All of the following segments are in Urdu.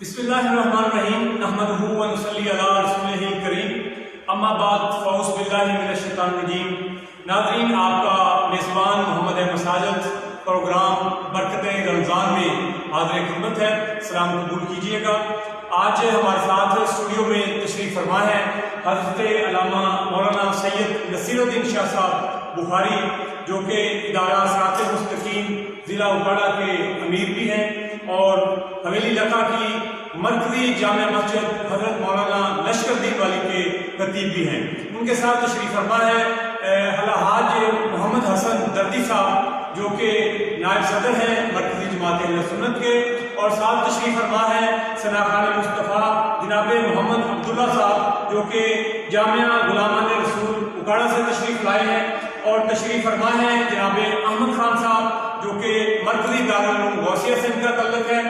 بسم اللہ الرحمن الرحیم نحمدہ و نصلی علی رسولہ الکریم اما بعد فاعوذ باللہ من الشیطان الرجیم۔ ناظرین، آپ کا میزبان محمد احمد ساجد پروگرام برکت رمضان میں حاضر خدمت ہے، سلام قبول کیجیے گا۔ آج ہمارے ساتھ اسٹوڈیو میں تشریف فرما ہے حضرت علامہ مولانا سید نصیر الدین شاہ صاحب بخاری، جو کہ ادارہ صراط مستقیم ضلع اکاڑہ کے امیر بھی ہیں اور حویلی لکھا کی مرکزی جامع مسجد حضرت مولانا لشکر الدین والی کے خطیب بھی ہیں۔ ان کے ساتھ تشریف فرما ہے حاج محمد حسن دردی صاحب، جو کہ نائب صدر ہیں مرکزی جماعت اہل سنت کے، اور ساتھ تشریف فرما ہے ثنا خان مصطفیٰ جناب محمد عبداللہ صاحب، جو کہ جامعہ غلامان رسول اکاڑہ سے تشریف لائے ہیں، اور تشریف فرما ہے جناب احمد خان صاحب، جو کہ مرکزی دارالعلوم غوثیہ سے ان کا تعلق ہے،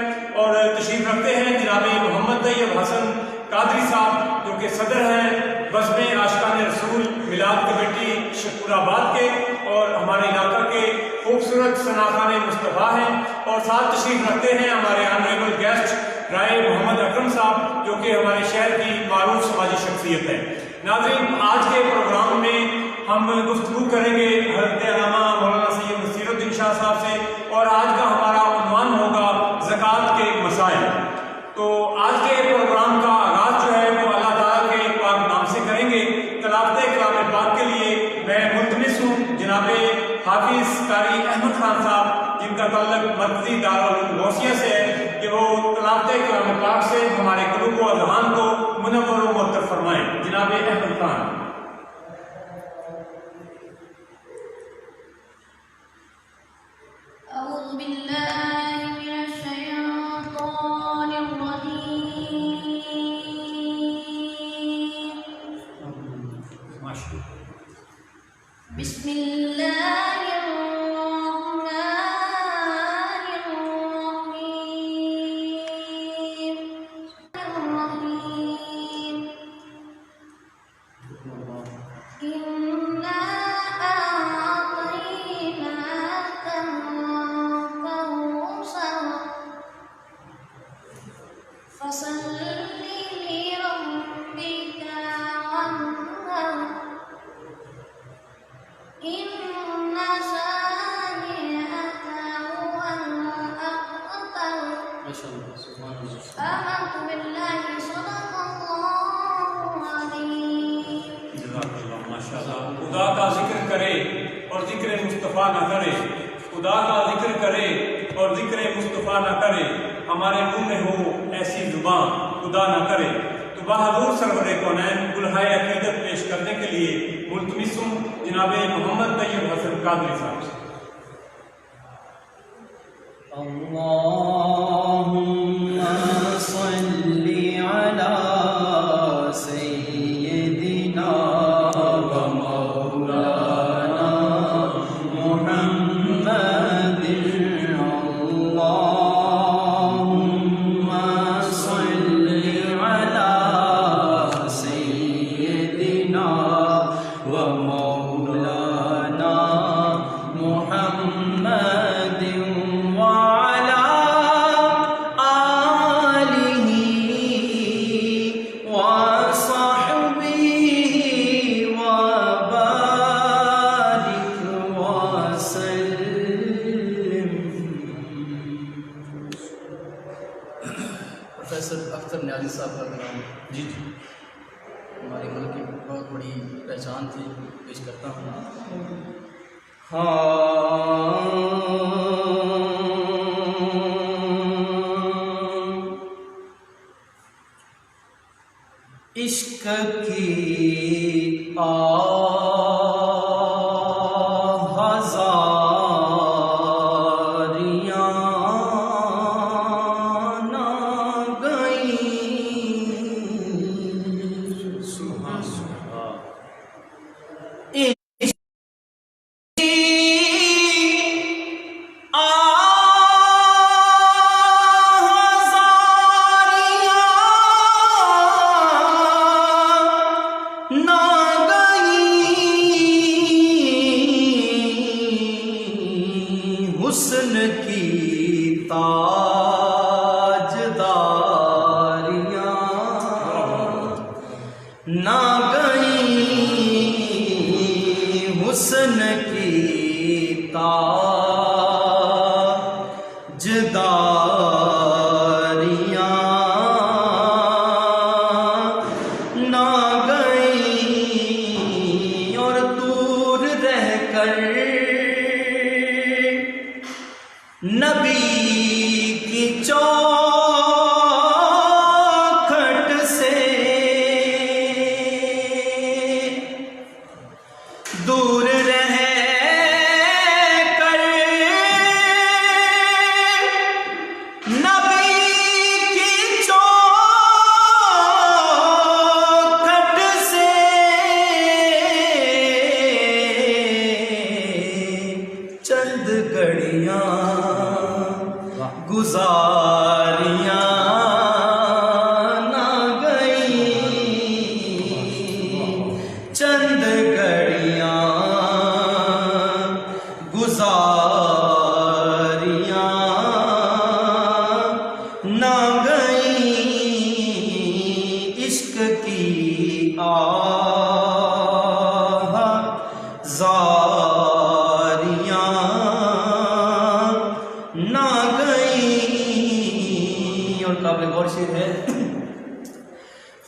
اور تشریف رکھتے ہیں جناب محمد طیب حسن قادری صاحب، جو کہ صدر ہیں بزم عاشقان رسول میلاد کمیٹی شکور آباد کے، اور ہمارے علاقہ کے خوبصورت ثنا خان مصطفیٰ ہیں، اور ساتھ تشریف رکھتے ہیں ہمارے آنریبل گیسٹ رائے محمد اکرم صاحب، جو کہ ہمارے شہر کی معروف سماجی شخصیت ہے۔ ناظرین، آج کے پروگرام میں ہم گفتگو کریں گے حضرت علامہ مولانا سید نصیر الدین شاہ صاحب سے، اور آج کا ہمارا عنوان ہوگا زکوٰۃ کے مسائل۔ تو آج کے پروگرام کا آغاز جو ہے وہ اللہ تعالیٰ کے پاک نام سے کریں گے۔ تلاوت کلام پاک کے لیے میں ملتمس ہوں جناب حافظ قاری احمد خان صاحب، جن کا تعلق مرکزی دارالعلوم غوثیہ سے ہے، کہ وہ تلاوت کلام پاک سے ہمارے قلوب و اذہان کو منور و معطر فرمائیں۔ جناب احمد خان۔ أعوذ بالله من الشيطان الرجيم بسم الله الرحمن الرحيم إنا أعطيناك الكوثر فصل لربك وانحر إن شانئك هو الأبتر آمنت بالله صدق الله العظيم۔ ماشاء اللہ۔ خدا کا ذکر کرے اور ذکر مصطفیٰ نہ کرے، خدا کا ذکر کرے اور ذکر مصطفیٰ نہ کرے، ہمارے منہ میں ہو ایسی زبان خدا نہ کرے۔ تو بہادر سرور کونین گلہائے عقیدت پیش کرنے کے لیے ملتمس ہوں جناب محمد طیب حسن قادری صاحب سے۔ اللہم صلی علی سیدنا و مولانا محمد، اللہم صلی علی سیدنا و مولانا محمد وعلى آلہ وصحبہ وبارک وسلم۔ پروفیسر اختر نیازی صاحب کا کلام جی ہمارے ملک کی بہت بڑی پہچان تھی، پیش کرتا ہوں۔ عشق کی ہزاریاں نہ گئیں، نہ گئی نہ گئی عشق کی آہ زاریاں نہ گئی. اور قابل غور شعر ہے.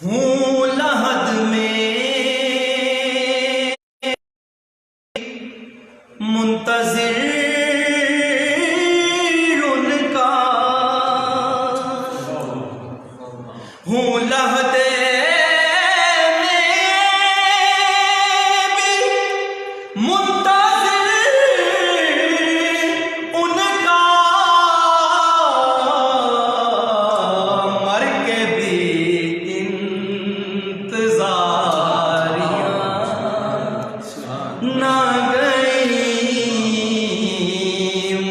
ہوں لحد میں منتظر ان کا، ہوں لحد میں بھی منتظر ان کا، مر کے بھی انتظاریاں نہ گئی،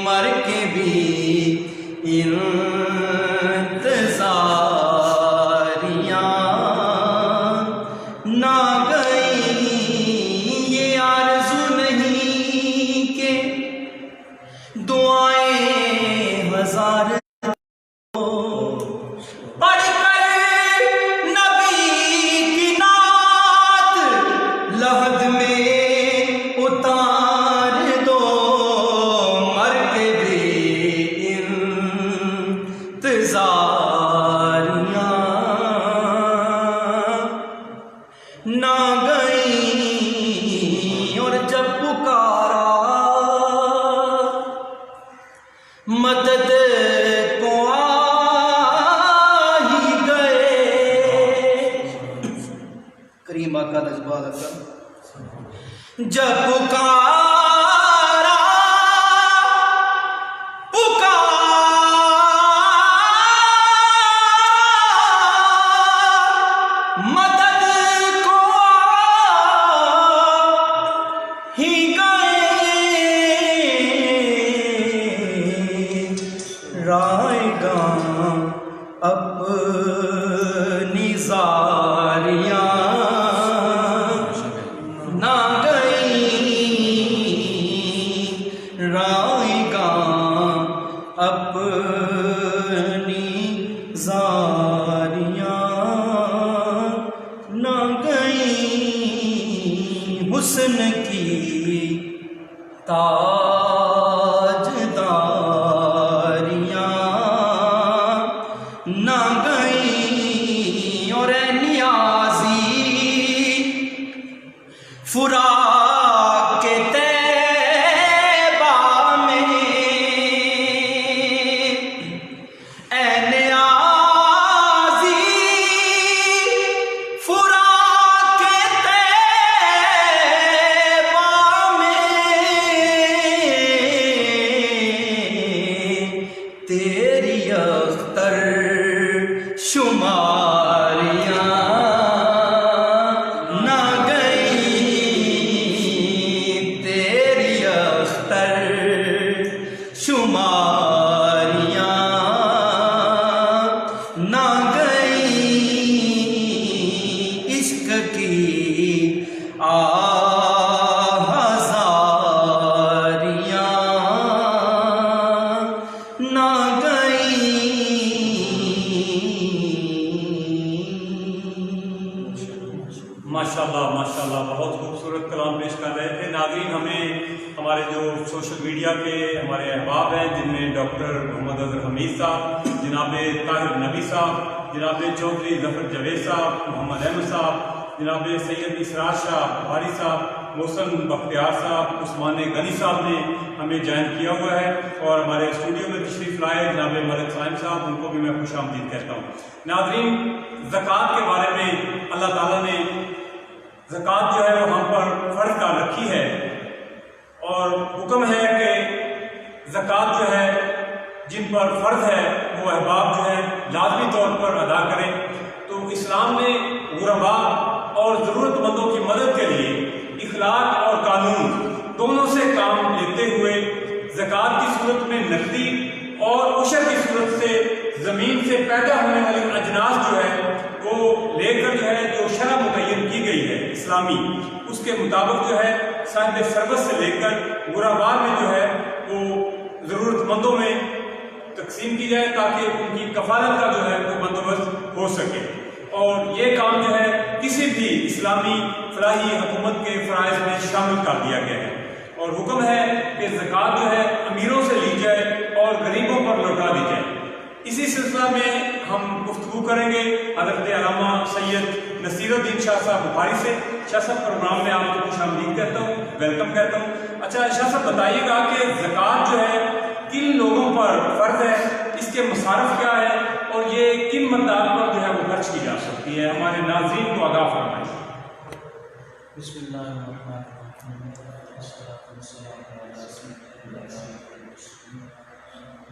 مر کے بھی انتظاریاں نہ گئی. یہ آرزو نہیں کہ دعائیں ہزار پڑھ کر نبی کی نعت لحد میں اتار دو، مر کے بھی انتظاریاں نہ گئی. اور جب پکارا مدد کو آ ہی گئے، کریم آقا لجبال اکرم. جب پکارا مدد کو ہی گئے، رائے گاں اپنی زاریاں نہ گئی، رائے گاں اپنی زاریاں نہ گئی. حسن کی تاجداریاں نہ گئی. اور اے نیازی فراق کے طیبہ میں، اے نیازی فراق کے طیبہ میں، تیری اختر شماریاں نہ گئی، تیری اختر شماریاں نہ گئی. عشق کی آہ زاریاں نہ گئی. ماشاءاللہ ماشاءاللہ، بہت خوبصورت کلام پیش کر رہے تھے. ناظرین، ہمیں ہمارے جو سوشل میڈیا کے ہمارے احباب ہیں، جن میں ڈاکٹر محمد اظہر حمید صاحب، جناب طاہر نبی صاحب، جناب چودھری ظفر جاوید صاحب، محمد احمد صاحب، جناب سید اسرار شاہ بخاری صاحب، محسن بختیار صاحب، عثمان غنی صاحب نے ہمیں جوائن کیا ہوا ہے، اور ہمارے اسٹوڈیو میں تشریف لائے جناب ملک سائم صاحب، ان کو بھی میں خوش آمدید کہتا ہوں. ناظرین، زکوٰۃ کے بارے میں اللہ تعالیٰ نے زکوٰۃ جو ہے وہ ہم پر فرض کر رکھی ہے، اور حکم ہے کہ زکوٰۃ جو ہے جن پر فرض ہے وہ احباب جو ہے لازمی طور پر ادا کریں. تو اسلام نے غرباء اور ضرورت مندوں کی مدد کے لیے اخلاق اور قانون دونوں سے کام لیتے ہوئے زکوٰۃ کی صورت میں نقدی اور عشر کی صورت سے زمین سے پیدا ہونے والی اجناس جو ہے وہ لے کر جو ہے جو شرح متعین کی گئی ہے اسلامی، اس کے مطابق جو ہے صاحب سربت سے لے کر غرباء میں جو ہے وہ ضرورت مندوں میں تقسیم کی جائے تاکہ ان کی کفالت کا جو ہے وہ بندوبست ہو سکے۔ اور یہ کام جو ہے کسی بھی اسلامی فلاحی حکومت کے فرائض میں شامل کر دیا گیا ہے، اور حکم ہے کہ زکوٰۃ جو ہے امیروں سے لی جائے اور غریبوں پر لوٹا دی جائے۔ اسی سلسلہ میں ہم گفتگو کریں گے حضرت علامہ سید نصیر الدین شاہ صاحب بخاری سے۔ شاہ صاحب پروگرام میں آپ کو خوش آمدید کہتا ہوں، ویلکم کہتا ہوں۔ اچھا شاہ صاحب بتائیے گا کہ زکوٰۃ جو ہے کن لوگوں پر فرض ہے، اس کے مصارف کیا ہے، اور یہ کن مقدار پر جو ہے وہ خرچ کی جا سکتی ہے؟ ہمارے ناظرین کو آگاہ فرمائیں۔ بسم اللہ الرحمن الرحیم، والصلاۃ والسلام علی رسول اللہ،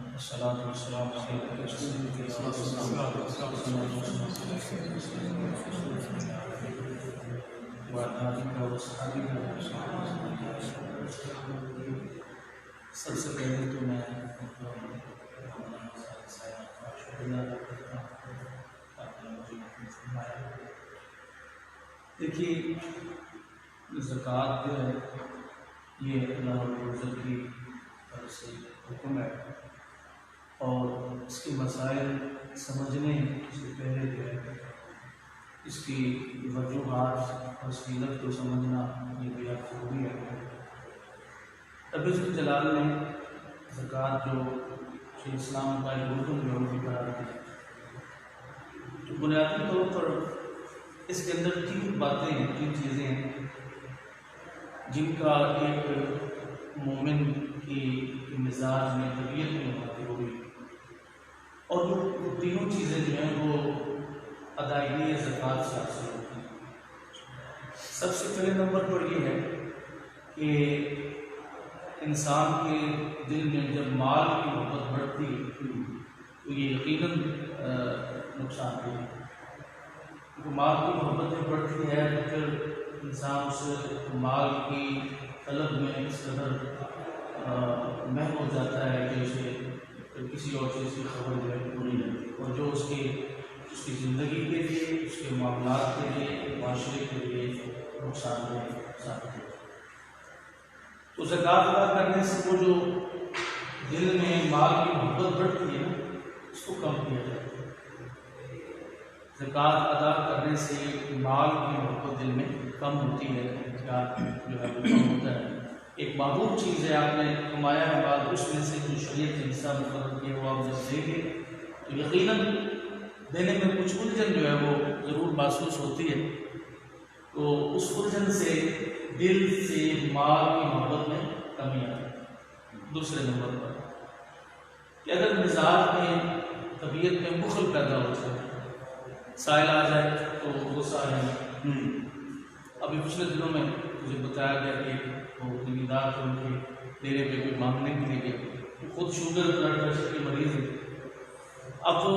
والصلاۃ والسلام علی رسول سب سے پہلے تو میں دیکھیے زکوٰۃ جو ہے یہ اللہ رب العزت کی طرف سے حکم ہے، اور اس کے مسائل سمجھنے سے پہلے جو ہے اس کی وجوہات اور فضیلت کو سمجھنا یہ بہت ضروری ہے۔ رب جلال نے زکوٰۃ جو شیخ اسلام کا ایک رکن جو ہے قرار دیا، تو بنیادی طور پر اس کے اندر تین باتیں ہیں، تین چیزیں ہیں جن کا ایک مومن کی مزاج میں طبیعت میں ہوتی ہوئی، اور وہ تینوں چیزیں جو ہیں وہ ادائیگی زکوٰۃ سے حاصل ہوتی ہیں۔ سب سے پہلے نمبر پر یہ ہے کہ انسان کے دل میں جب مال کی محبت بڑھتی ہے تو یہ یقیناً نقصان دہ ہے، کیونکہ مال کی محبت جب بڑھتی ہے تو پھر انسان اس مال کی طلب میں اس قدر محو ہو جاتا ہے کہ اسے کسی اور چیز کی خبر جو ہے پوری رہتی، اور جو اس کی زندگی کے لیے، اس کے معاملات کے لیے، معاشرے کے لیے نقصان دہ ثابت ہے۔ تو زکوٰۃ ادا کرنے سے وہ جو دل میں مال کی محبت بڑھتی ہے نا، اس کو کم کیا جاتا ہے۔ زکوٰۃ ادا کرنے سے مال کی محبت دل میں کم ہوتی ہے، زکوٰۃ جو ہے وہ کم ہوتا ہے۔ ایک معمول چیز ہے، آپ نے کمایا ہے بعد، اس میں سے جو شریعت کے حصہ مقرر کیا وہ آپ جب دیں گے تو یقیناً دینے میں کچھ الجھن جو ہے وہ ضرور محسوس ہوتی ہے، تو اس الجھن سے دل سے مال کی محبت میں کمی آتی ہے۔ دوسرے نمبر پر کہ اگر مزاج میں طبیعت میں بخل پیدا ہو جائے، سائل آ جائے تو غصہ آ جائے۔ ابھی پچھلے دنوں میں مجھے بتایا گیا کہ وہ زمیندار کو ان کے ڈیرے پہ کوئی مانگنے کے لیے گئے، خود شوگر بلڈ پریشر کے مریض ہیں۔ اب وہ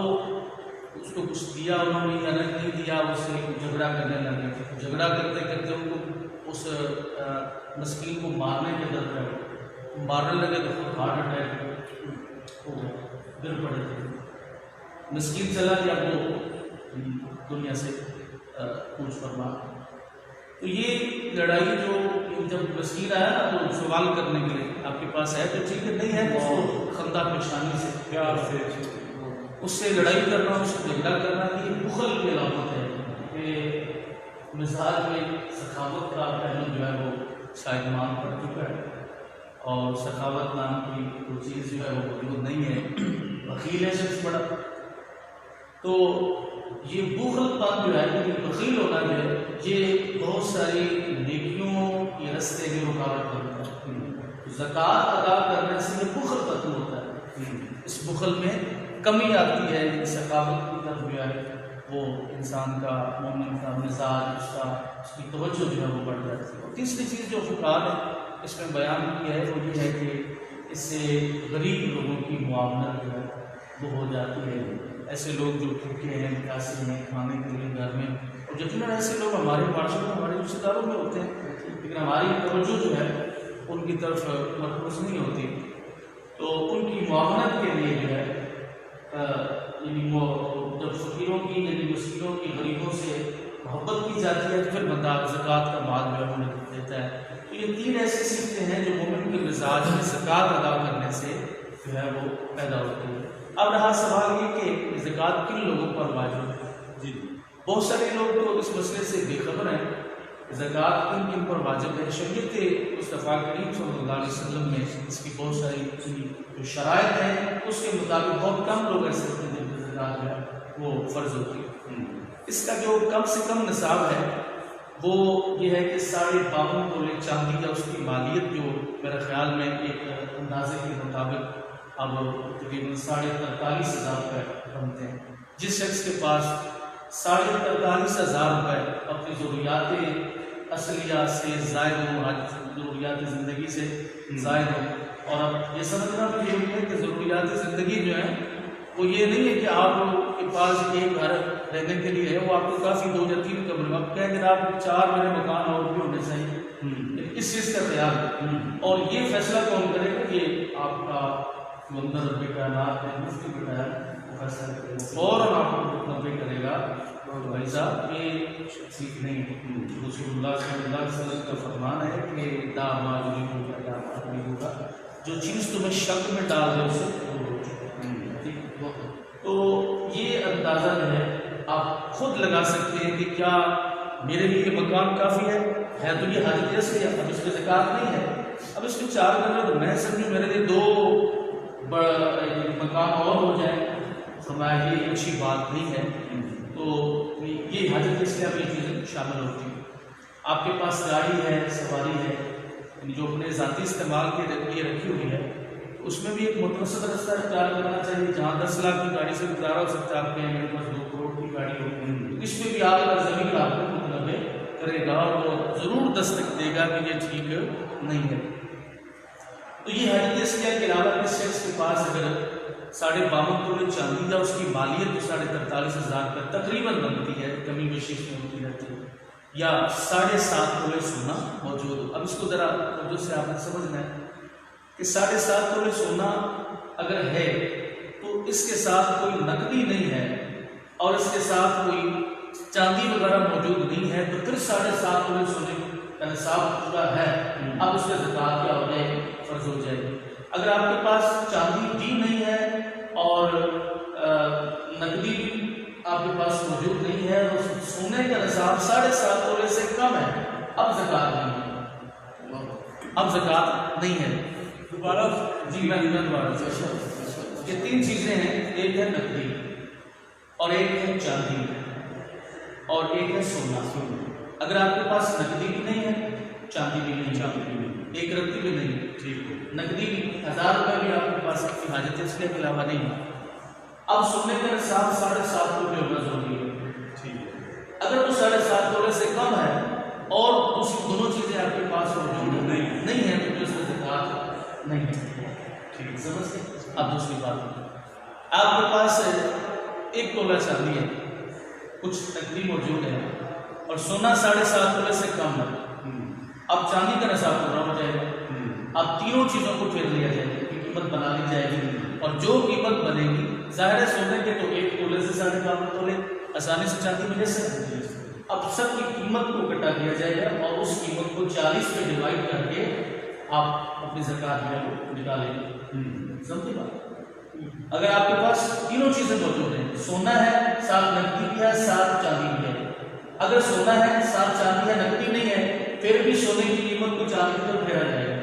اس کو کچھ دیا انہوں نے یا نہیں دیا، اس سے جھگڑا کرنے لگے، جھگڑا کرتے کرتے ان کو اس مسکین کو مارنے کے در پہ مارنے لگے تو خود ہارٹ اٹیک ہو گیا، گر پڑے تھے۔ مسکین چلا گیا وہ دنیا سے کوچ فرما۔ تو یہ لڑائی جو جب مسکین آیا نا تو سوال کرنے کے لیے آپ کے پاس ہے تو ٹھیک ہے، نہیں ہے تو اس کو خندہ پیشانی سے پیار سے اس سے لڑائی کرنا، اس سے جھگڑا کرنا، یہ بخل کی علامت ہے کہ مزاج میں سخاوت کا پہلو جو ہے وہ شاید مان پڑ چکا ہے، اور سخاوت نام کی کوئی چیز جو ہے وہ موجود نہیں ہے، بخیل ہے شخص بڑا۔ تو یہ بخل بات جو ہے کہ بخیل ہونا جو ہے یہ بہت ساری نیکیوں کے رستے میں رکاوٹ بنتا ہے۔ زکوٰۃ ادا کرنے سے یہ بخل ختم ہوتا ہے، اس بخل میں کمی آتی ہے، سخاوت کی طرف جو ہے وہ انسان کا، مومن کا مزاج، اس کی توجہ جو ہے وہ بڑھ جاتی ہے۔ اور تیسری چیز جو فقہاء نے اس میں بیان کی ہے وہ یہ ہے کہ اس سے غریب لوگوں کی معاونت جو ہے وہ ہو جاتی ہے۔ ایسے لوگ جو بھوکے ہیں، پیاسے ہیں، کھانے کے لیے گھر میں، اور جتنے ایسے لوگ ہمارے معاشرے میں، ہمارے رشتے داروں میں ہوتے ہیں لیکن ہماری توجہ جو ہے ان کی طرف مرکوز نہیں ہوتی، تو ان کی معاونت کے لیے جو ہے یعنی وہ جب فقیروں کی یعنی مسکینوں کی، غریبوں سے محبت کی جاتی ہے تو پھر بندہ زکوٰۃ کا مال جو ہے وہ دیتا ہے۔ تو یہ تین ایسی صفتیں ہیں جو مومن کے مزاج میں زکوٰۃ ادا کرنے سے جو ہے وہ پیدا ہوتی ہے۔ اب رہا سوال یہ کہ زکوٰۃ کن لوگوں پر واجب ہے؟ جی بہت سارے لوگ تو اس مسئلے سے بے خبر ہیں زکوٰۃ کن کن پر واجب ہے۔ شریعت مصطفیٰ کریم صلی اللہ علیہ وسلم میں اس کی بہت ساری جو شرائط ہیں اس کے مطابق بہت کم لوگ ایسے ہوتے ہیں جن پر زکوٰۃ جو ہے وہ فرض ہوتی ہے۔ اس کا جو کم سے کم نصاب ہے وہ یہ ہے کہ 52 تولے چاندی یا اس کی مالیت جو میرے خیال میں ایک اندازے کے مطابق اب تقریباً 43,500 روپے بنتے ہیں۔ جس شخص کے پاس 43,500 روپے اپنی ضروریات اصلیہ سے زائد ہوں، ضروریات زندگی سے زائد ہوں، اور اب یہ سمجھنا بھی ضروری ہے کہ ضروریات زندگی جو ہیں وہ یہ نہیں ہے کہ آپ کے پاس ایک گھر رہنے کے لیے ہے، وہ آپ کو کافی 2 یا 3 کمرے آپ کہیں کہ آپ 4 میرے مکان اور بھی ہونے چاہیے، اس چیز کا خیال ہے۔ اور یہ فیصلہ کون کرے گا کہ آپ کا اندر رب کائنات نے مفتی بتایا وہ فیصلہ کرے گا، فوراً آپ کو اتنا پے کرے گا تو بھائی صاحب یہ ٹھیک نہیں ہے۔ رسول اللہ صلی اللہ علیہ وسلم کا فرمان ہے کہ لا ما یریبک لا ما یریبک، جو چیز تمہیں شک میں ڈال دے اسے دور ہو جائے۔ تو یہ اندازہ جو ہے آپ خود لگا سکتے ہیں کہ کیا میرے لیے مکان کافی ہے تو یہ حاجت اصلی ہے، اب اس میں زکوٰۃ نہیں ہے، اب اس میں 4 کمرے تو میں سمجھوں میرے لیے 2 مکان اور ہو جائیں، فرمایا یہ اچھی بات نہیں ہے۔ تو یہ حاجت اس لیے اب یہ چیزیں شامل ہوتی ہیں۔ آپ کے پاس گاڑی ہے، سواری ہے جو اپنے ذاتی استعمال کے لیے رکھی ہوئی ہے، اس میں بھی ایک متوسط رستہ اختیار کرنا چاہیے۔ جہاں 10 لاکھ کی گاڑی سے گزارا ہو سکتا ہے، آپ کے میرے پاس 2 کروڑ کی گاڑی ہو، اس میں بھی آپ کا زمین آپ کو مطلب کرے گا اور وہ ضرور دستک دے گا کہ یہ ٹھیک نہیں ہے۔ تو یہ حاجت اصلیہ کے علاوہ اس شخص کے پاس اگر 52 تولے چاندی یا اس کی مالیت جو 43,500 کا تقریباً بنتی ہے، کمی بیشی اس میں ہوتی رہتی ہے، یا 7.5 تولے سونا موجود ہو۔ اب اس کو ذرا توجہ سے آپ نے سمجھنا ہے کہ 7.5 تولے سونا اگر ہے تو اس کے ساتھ کوئی نقدی نہیں ہے اور اس کے ساتھ کوئی چاندی وغیرہ موجود نہیں ہے، تو پھر 7.5 تولے سونے کا نصاب پورا ہے، اب اس میں زکوٰۃ کیا ہو جائے گی؟ فرض ہو جائے گی۔ اگر آپ کے پاس چاندی بھی نہیں ہے اور نقدی بھی آپ کے پاس موجود نہیں ہے اور سونے کا نصاب 7.5 تولے سے کم ہے، اب زکوٰۃ نہیں ہے، اب زکوٰۃ نہیں ہے۔ دوبارہ جی میں دوبارہ یہ 3 چیزیں ہیں، ایک ہے نقدی اور ایک ہے چاندی اور ایک ہے سونا۔ اگر آپ کے پاس نقدی بھی نہیں ہے، چاندی بھی نہیں، ایک رتی بھی نہیں، نقدی بھی 1000 روپے بھی آپ کے پاس کی حاجت ہے اس کے علاوہ نہیں ہے، اب سونے کا نصاب 7.5 تولے ہونا ضروری ہے۔ اگر وہ 7.5 تولے سے کم ہے اور دوسری دونوں چیزیں آپ کے پاس موجود نہیں ہے تو اس میں زکوٰۃ نہیں ہے۔ سمجھتے؟ اب دوسری بات، آپ کے پاس 1 تولہ چاندی ہے، کچھ نقدی موجود ہے اور سونا 7.5 تولے سے کم ہے، اب چاندی کا نصاب پورا ہو جائے گا، اب تینوں چیزوں کو پھیر لیا جائے گا، قیمت بنا لی جائے گی اور جو قیمت بنے گی ظاہر ہے سونے کے تو 1 تولے سے 52 تولے آسانی سے چاندی ملے سے، اب سب کی قیمت کو کٹا دیا جائے گا اور اس قیمت کو 40 میں ڈیوائڈ کر کے آپ اپنی زکوٰۃ جو ہے وہ نکالیں گے۔ سمجھے بات؟ اگر آپ کے پاس تینوں چیزیں موجود ہیں، سونا ہے، ساتھ نقدی بھی ہے، ساتھ چاندی بھی ہے، اگر سونا ہے ساتھ چاندی ہے نقدی نہیں ہے پھر بھی سونے کی قیمت کو چاندی پر پھیرا جائے گا،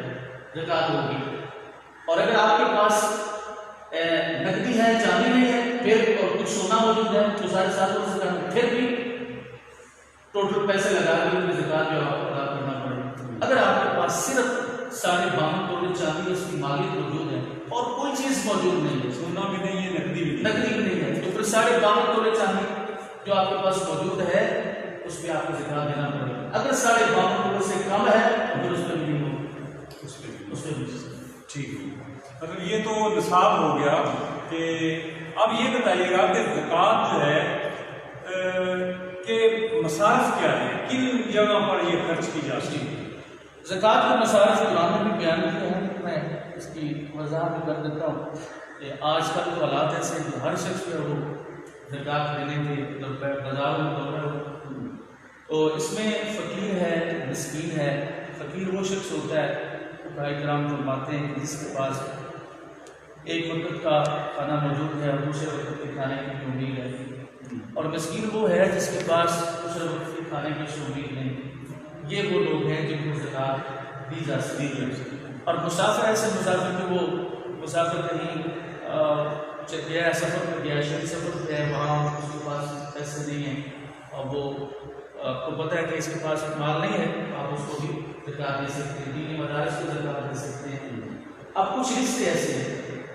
زکوٰۃ ہوگی۔ اور اگر آپ کے پاس نقدی ہے چاندی نہیں ہے پھر اور کچھ سونا موجود ہے تو 7.5 سے پھر بھی ٹوٹل پیسے لگا کے زکوٰۃ جو آپ کو ادا کرنا پڑے گا۔ اگر آپ کے پاس صرف 52 تولے چاندی اس کی مالیت موجود ہے اور کوئی چیز موجود نہیں ہے، سونا بھی نہیں ہے، نقدی بھی نہیں ہے، تو پھر 52 تولے چاندی جو آپ کے پاس موجود ہے اس پہ آپ کو زکوٰۃ دینا پڑے گا۔ اگر 52 تولے سے کم ہے پھر اس پہ بھی اس پہ بھی ٹھیک ہے۔ مطلب یہ تو نصاب ہو گیا کہ اب یہ بتائیے گا کہ زکوٰۃ جو ہے کہ مصارف کیا ہے، کن جگہ پر یہ خرچ کی جاتی ہے؟ زکوٰۃ کے مصارف قرآن نے بھی بیان کیے ہیں، میں اس کی وضاحت کر دیتا ہوں کہ آج کل جو حالات ایسے ہیں ہر شخص جو ہے وہ زکوٰۃ دینے کے بازار میں دور رہا ہو، تو اس میں فقیر ہے، مسکین ہے۔ فقیر وہ شخص ہوتا ہے، بھائی کرام فرماتے ہیں کہ جس کے پاس ایک وقت کا کھانا موجود ہے اور دوسرے وقت کے کھانے کی امید ہے، اور مسکین وہ ہے جس کے پاس دوسرے وقت کے کھانے کی امید نہیں۔ یہ وہ لوگ ہیں جن کو زکوٰۃ دی جا سکتی ہے۔ اور مسافر ایسے مسافر کہ وہ مسافر کہیں گیا سفر پہ گیا، شہری سفر پہ ہے، وہاں اس کے پاس پیسے نہیں ہیں اور وہ کو پتہ ہے کہ اس کے پاس مال نہیں ہے، آپ اس کو بھی زکوٰۃ دے سکتے ہیں، دینی مدارس کو زکوٰۃ دے سکتے ہیں۔ اب کچھ رشتے ایسے ہیں،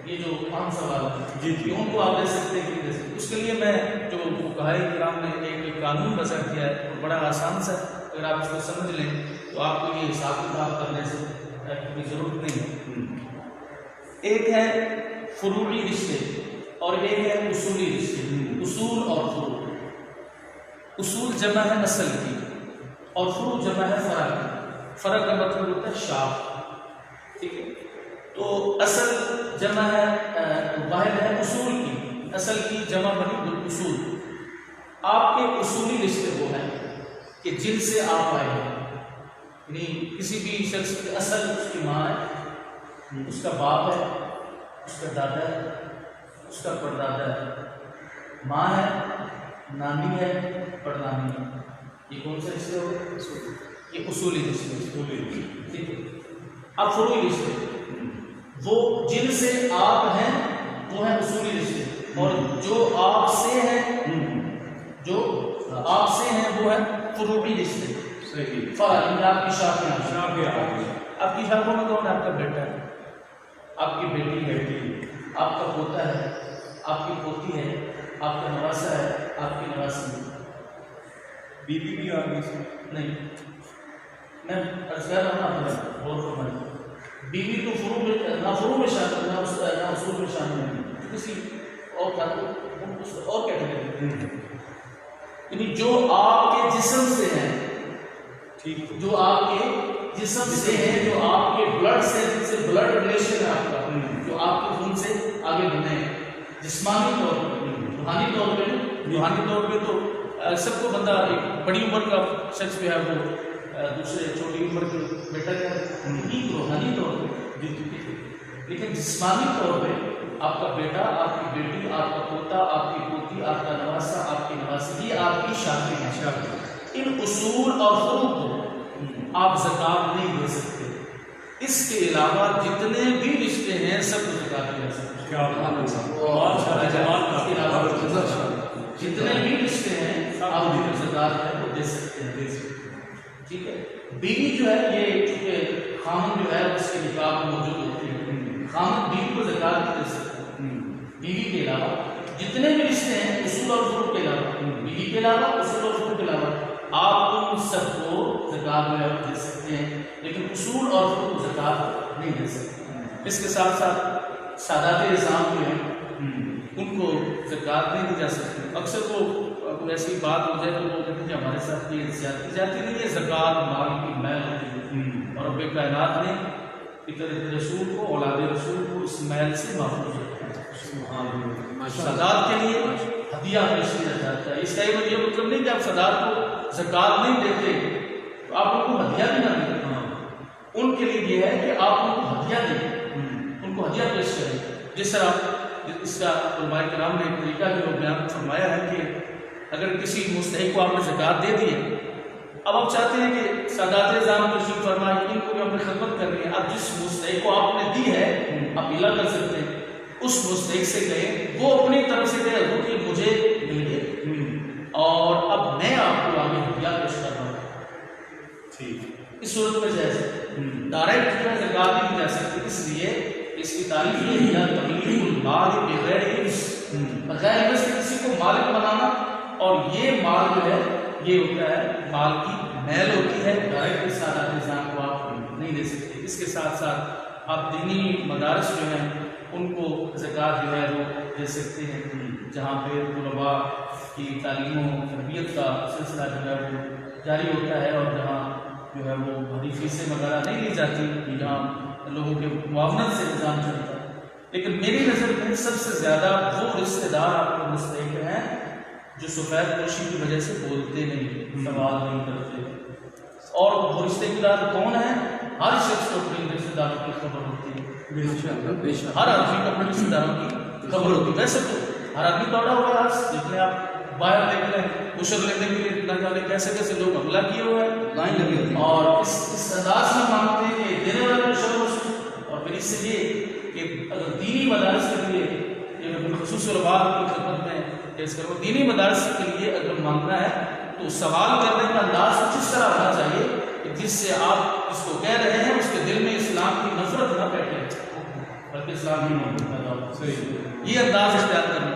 یہ جو عام سوال ہے کہ ان کو آپ دے سکتے ہیں کہ نہیں دے سکتے، اس کے لیے میں جو فقہائے کرام نے ایک قانون وضع کیا ہے اور بڑا آسان سا، اگر آپ اس کو سمجھ لیں تو آپ کو یہ حساب کتاب کرنے سے کوئی ضرورت نہیں ہے۔ ایک ہے فروعی رشتے اور ایک ہے اصولی رشتے۔ اصول اور فروع، اصول جمع ہے اصل کی اور فروع جمع ہے فرع کی۔ فرع کا مطلب ہوتا ہے شاخ، ٹھیک ہے؟ تو اصل جمع ہے واحد ہے اصول کی، اصل کی جمع بنی اصول۔ آپ کے اصولی رشتے وہ ہیں کہ جن سے آپ آئے ہیں، یعنی کسی بھی شخص کے اصل اس کی ماں ہے، اس کا باپ ہے، اس کا دادا ہے، اس کا پردادا ہے، ماں ہے، نانی ہے، پردانی ہے۔ یہ کون سے رشتے ہو گئے؟ یہ اصولی رشتے، ٹھیک ہے۔ اب فروعی رشتے وہ جن سے آپ ہیں وہ ہیں اصولی رشتے، اور جو آپ سے ہیں، جو آپ سے ہیں وہ ہیں فروعی رشتے۔ فرع یعنی آپ کی شاخیں، آپ کی شاخوں میں کون ہے؟ آپ کا بیٹا ہے، آپ کی بیٹی ہے، آپ کا پوتا ہے، آپ کی پوتی ہے، آپ کا نواسا ہے، آپ کی نواسی ہے۔ بیوی بھی آ گئی سی نہیں، میں عرض کر رہا ہوں آپ غور فرمائیں، بیوی تو فروع میں نہ فروع میں شامل، نہ اصول میں شامل نہیں، کسی اور کیٹیگری، یعنی جو آپ کے جسم سے ہیں، جو آپ کے جسم سے ہیں، جو آپ کے بلڈ سے، جن سے بلڈ ریلیشن ہے آپ کا، جو آپ کے خون سے آگے بڑھے ہیں جسمانی طور پر۔ روحانی طور پہ، روحانی طور پہ تو سب کو بندہ ایک بڑی عمر کا شخص جو ہے وہ دوسرے چھوٹی عمر کے بیٹا کیا ہے، روحانی طور پہ، لیکن جسمانی طور پہ آپ کا بیٹا، آپ کی بیٹی، آپ کا پوتا، آپ کی پوتی، آپ کا نواسا، آپ کی نواسی، یہ آپ کی شاخیں ہیں۔ ان اصول اور فروع کو آپ زکوٰۃ نہیں دے سکتے۔ اس کے علاوہ جتنے بھی رشتے ہیں سب کو زکوٰۃ دی جا سکتی ہے۔ جتنے بھی رشتے ہیں آپ کو زکوٰۃ ہے وہ دے سکتے ہیں، ٹھیک ہے۔ بیوی جو ہے یہ چونکہ خامن جو ہے اس کے نکاح میں موجود ہوتی ہے، خامن بیوی کو زکوٰۃ نہیں دے سکتا۔ بیوی کے علاوہ جتنے بھی رشتے ہیں اصول اور فروع کے علاوہ، بیوی کے علاوہ، اصول اور فروع کے علاوہ، آپ ان سب کو زکوٰۃ میں دے سکتے ہیں، لیکن اصول اور فروع کو زکوٰۃ نہیں دے سکتے۔ اس کے ساتھ ساتھ سادات نظام جو ہیں ان کو زکوٰۃ نہیں دی جا سکتی۔ اکثر وہ کوئی ایسی بات ہو جائے تو وہ کہتے ہیں کہ ہمارے ساتھ یہ زیادتی جاتی نہیں ہے، زکوٰۃ مال کی میل ہوتی ہے، اور رب کائنات نے فطرت رسول کو، اولاد رسول کو اس میل سے محفوظ رکھا ہے۔ سادات کے لیے ہدیہ پیش کیا جاتا ہے۔ اس کا یہ مطلب نہیں کہ آپ سادات کو زکوٰۃ نہیں دیتے تو آپ ان کو ہدیہ بھی نہ دیں، ان کے لیے یہ ہے کہ آپ ان کو ہدیہ دیں، ان کو ہدیہ پیش کریں۔ جس طرح اس کا علماء کرام نے ایک طریقہ جو بیان فرمایا ہے کہ اگر کسی مستحق کو آپ نے زکوٰۃ دے دی ہے، اب آپ چاہتے ہیں کہ سادات نظام تشریف فرمائے، ان کو بھی اپنی خدمت کرنی ہے، اب جس مستحق کو آپ نے دی ہے آپ الا کر سکتے ہیں، اس مستحق سے کہیں، وہ اپنی طرف سے کہے حضور کہ مجھے مل گئے اور اب میں آپ کو آگے ہدیہ پیش کر رہا ہوں، اس صورت میں جیسے ڈائریکٹ زکوٰۃ نہیں دی جا سکتی۔ اس لیے اس کی تعریف یہ ہے تملیک المال بغیر عوض، بغیر عوض سے کسی کو مالک بنانا، اور یہ مال جو ہے یہ ہوتا ہے مال کی میل ہوتی ہے، ڈائریکٹ سادات نظام کو آپ نہیں دے سکتے۔ اس کے ساتھ ساتھ آپ دینی مدارس جو ہیں ان کو زکوٰۃ جو ہے وہ دے سکتے ہیں، جہاں پہ طلباء کی تعلیم و تربیت کا سلسلہ جو ہے وہ جاری ہوتا ہے، اور جہاں جو ہے وہ بڑی فیسیں وغیرہ نہیں لی جاتی، جہاں لوگوں کے معاونت سے نظام چلتا ہے۔ لیکن میری نظر میں سب سے زیادہ وہ رشتے دار آپ کو مستحق ہیں جو سفید پوشی کی وجہ سے بولتے نہیں، سوال نہیں کرتے۔ اور وہ رشتے دار کون ہیں؟ ہر شخص کو اپنے رشتے داروں کی خبر ہوتی ہے، ہر آدمی کو اپنے رشتے داروں کی خبر ہوتی ہے. ویسے تو ہر آدمی دوڑا ہوا ہے. آج دیکھ لیں آپ باہر دیکھ لیں عشر لینے کے لیے نہ جانے کیسے کیسے لوگ حملہ کیے ہوئے ہیں, لائن لگی ہوتی ہے. اور اس انداز میں مانگتے ہیں کہ دینے والا عشر اور پھر اس سے یہ کہ اگر دینی مدارس کے لیے یہ بالخصوص علماء کی خدمت میں پیش کروں, دینی مدارس کے لیے اگر مانگنا ہے تو سوال کرنے کا انداز کچھ اس طرح ہونا چاہیے کہ جس سے آپ اس کو کہہ رہے ہیں اس کے دل میں اسلام کی نفرت نہ بیٹھے بلکہ اسلام کی محبت پیدا ہو. یہ انداز اختیار کرنا.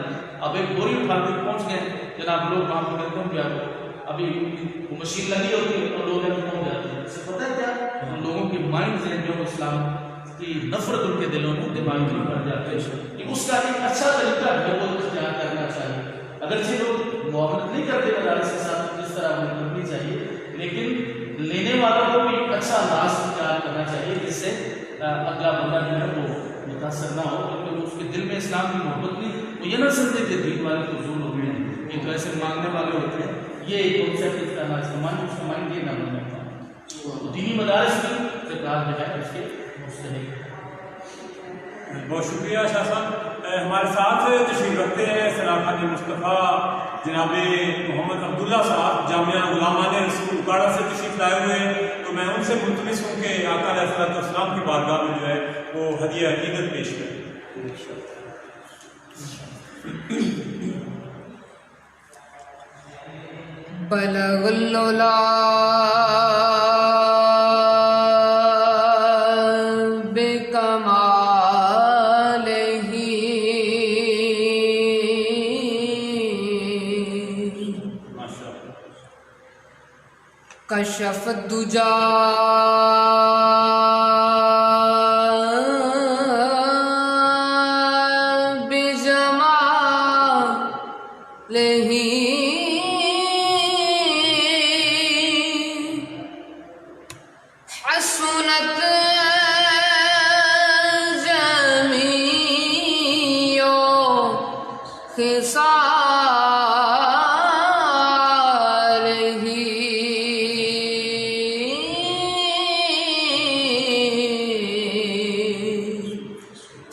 اب ایک بوری اٹھا کے پہنچ گئے جناب, لوگ وہاں پہ کہتے ہیں کیا ابھی وہ مشین لگی ہوتی ہے اور لوگ پہنچ جاتے ہیں. اس سے پتہ ہے کیا ان لوگوں کی مائنڈ جو اسلام کی نفرت ان کے دلوں میں دماغ میں بڑھ جاتے ہیں. اس کا ایک اچھا طریقہ ہے وہ اختیار کرنا چاہیے. اگرچہ لوگ معاملت نہیں کرتے مدارس کے ساتھ جس طرح ہمیں کرنی چاہیے, لیکن لینے والوں کو بھی ایک اچھا انداز اختیار کرنا چاہیے جس سے اگلا بندہ جو ہے وہ متاثر نہ ہو, کیونکہ اس کے دل میں اسلام کی محبت نہیں, وہ یہ نہ سمجھے کہ دین والے فضول ہو گئے ہیں, یہ تو ایسے مانگنے والے ہوتے ہیں. یہ ایک کنسیپٹ کا اس کا مائنڈ یہ نہ بننا تھا. دینی مدارس کی سرکار جو ہے اس کے مستحق. بہت شکریہ شاہ صاحب. ہمارے ساتھ تشریف رکھتے ہیں سراخان مصطفیٰ جناب محمد عبداللہ صاحب, جامعہ غلامان رسول اکاڑا سے تشریف لائے ہوئے ہیں. تو میں ان سے ملتمس ہوں کہ آقا علیہ الصلوۃ والسلام کی بارگاہ میں جو ہے وہ ہدیہ عقیدت پیش کریں. بلغ العلا کشف الدجا بجمالہ حسنت جمیع خصالہ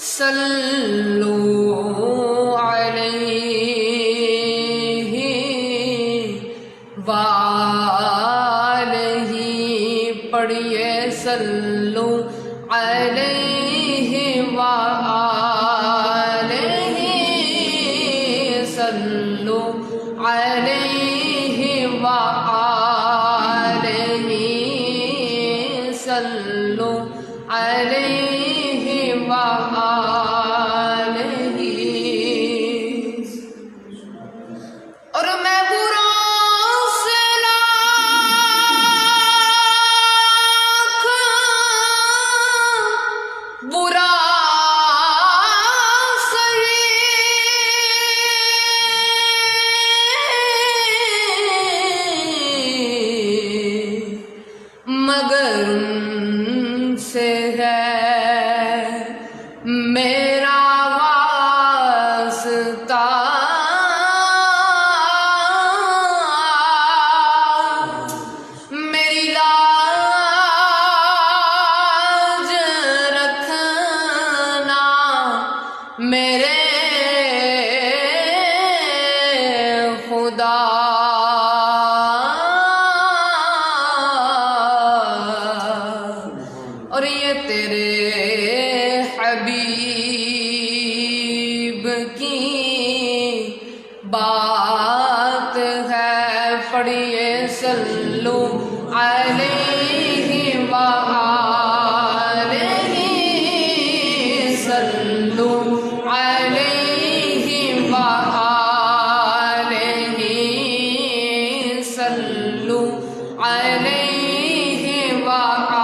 صلو علیہ وآلہ صلو علیہ وآلہ صلو علیہ وآلہ. اور میں مگر ان سے ہے میرا واسطہ, میری لاج رکھنا میرے خدا. اور یہ تیرے حبیب کی بات ہے, پڑھیے صلو علیہ وآلہ صلو علیہ وآلہ صلو علیہ وآلہ.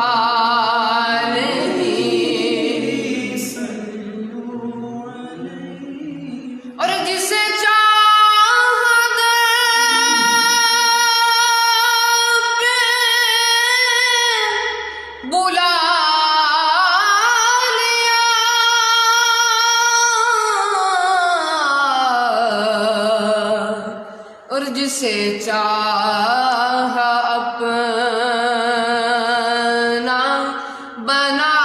اور جسے بلا لیا اور جسے چاہا اپنا بنا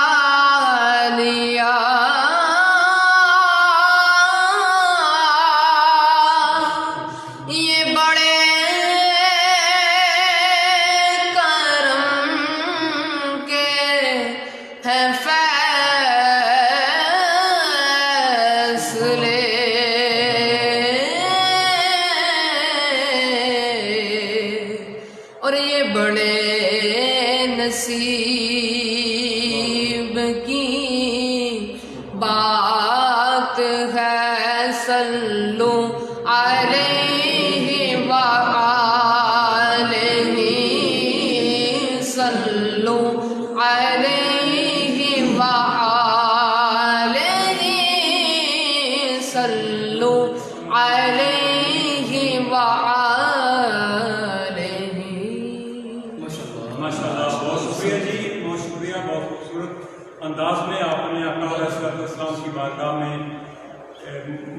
لیا.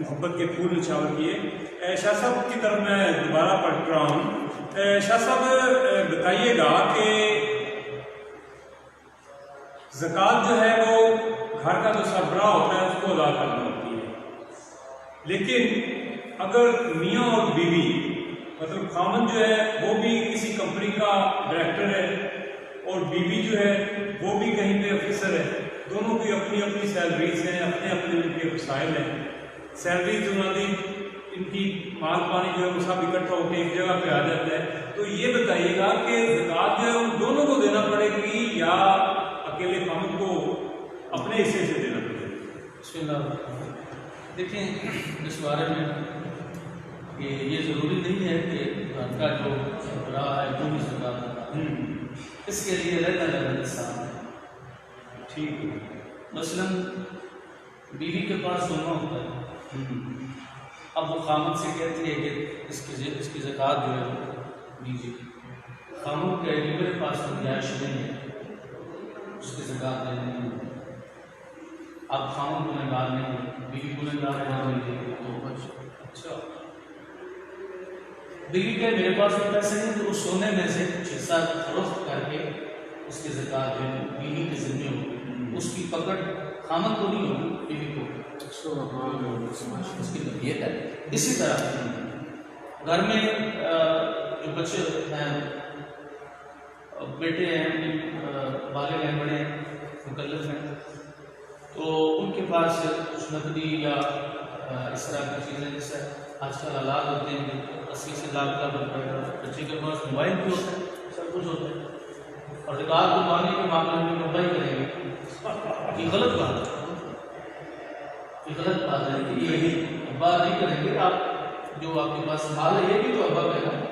محبت کے پھول نچھاور کیے۔ شاہ صاحب کی طرف میں دوبارہ پڑھ رہا ہوں۔ شاہ صاحب بتائیے گا کہ زکوٰۃ جو ہے وہ گھر کا جو سربراہ ہوتا ہے اس کو ادا کرنا ہوتی ہے، لیکن اگر میاں اور بیوی مطلب خامن جو ہے وہ بھی کسی کمپنی کا ڈائریکٹر ہے اور بیوی جو ہے وہ بھی کہیں پہ آفیسر ہے، دونوں کی اپنی اپنی سیلریز ہیں، اپنے اپنے ان کے وسائل ہیں، سیلریز انہوں نے ان کی مال پانی جو ہے وہ سب اکٹھا ہو کے ایک جگہ پہ آ جاتا ہے، تو یہ بتائیے گا کہ زکوٰۃ جو ہے ان دونوں کو دینا پڑے گی یا اکیلے خامن کو اپنے حصے سے دینا پڑے گا؟ بسم اللہ الرحمن الرحیم۔ دیکھیں اس بارے میں کہ یہ ضروری نہیں ہے کہ گھر کا جو سربراہ ہے جو بھی زکوٰۃ ادا ہے اس کے لیے علیحدہ نصاب ہے۔ ٹھیک ہے۔ مثلاً بیوی کے پاس سونا ہوتا ہے، اب وہ خامن سے کہتی ہے کہ اس کی زکوٰۃ جو ہے وہ دیجیے، خامن کہے کہ میرے پاس گنجائش نہیں ہے اس کی زکوٰۃ دینے کی، اب خامن گنہگار نہیں ہے، بیوی گنہگار ہے، تو اچھا بیوی کہ میرے پاس بھی پیسے نہیں تو اس سونے میں سے کچھ حصہ فروخت کر کے اس کی زکوٰۃ جو ہے بیوی کے ذمے ہوگی، اس کی پکڑ خامن کو نہیں ہوگی، بیوی کو اس کی نوعیت ہے۔ اسی طرح گھر میں جو بچے ہیں، بیٹے ہیں، بالغ ہیں، بڑے ہیں، مکلف ہیں، تو ان کے پاس کچھ نقدی یا اس طرح کی چیزیں جیسے آج کل حالات ہوتے ہیں کہ 80 سے لاکھ کا بچے کے پاس موبائل بھی ہوتا ہے، سب کچھ ہوتا ہے، اور زکوٰۃ کو پانے کے معاملے میں نوبائی کریں گے، یہ غلط بات ہے، یہ غلط بات ہے کہ یہ ابا نہیں کریں گے، آپ جو آپ کے پاس مال ہے یہ بھی تو ابا کا ہے،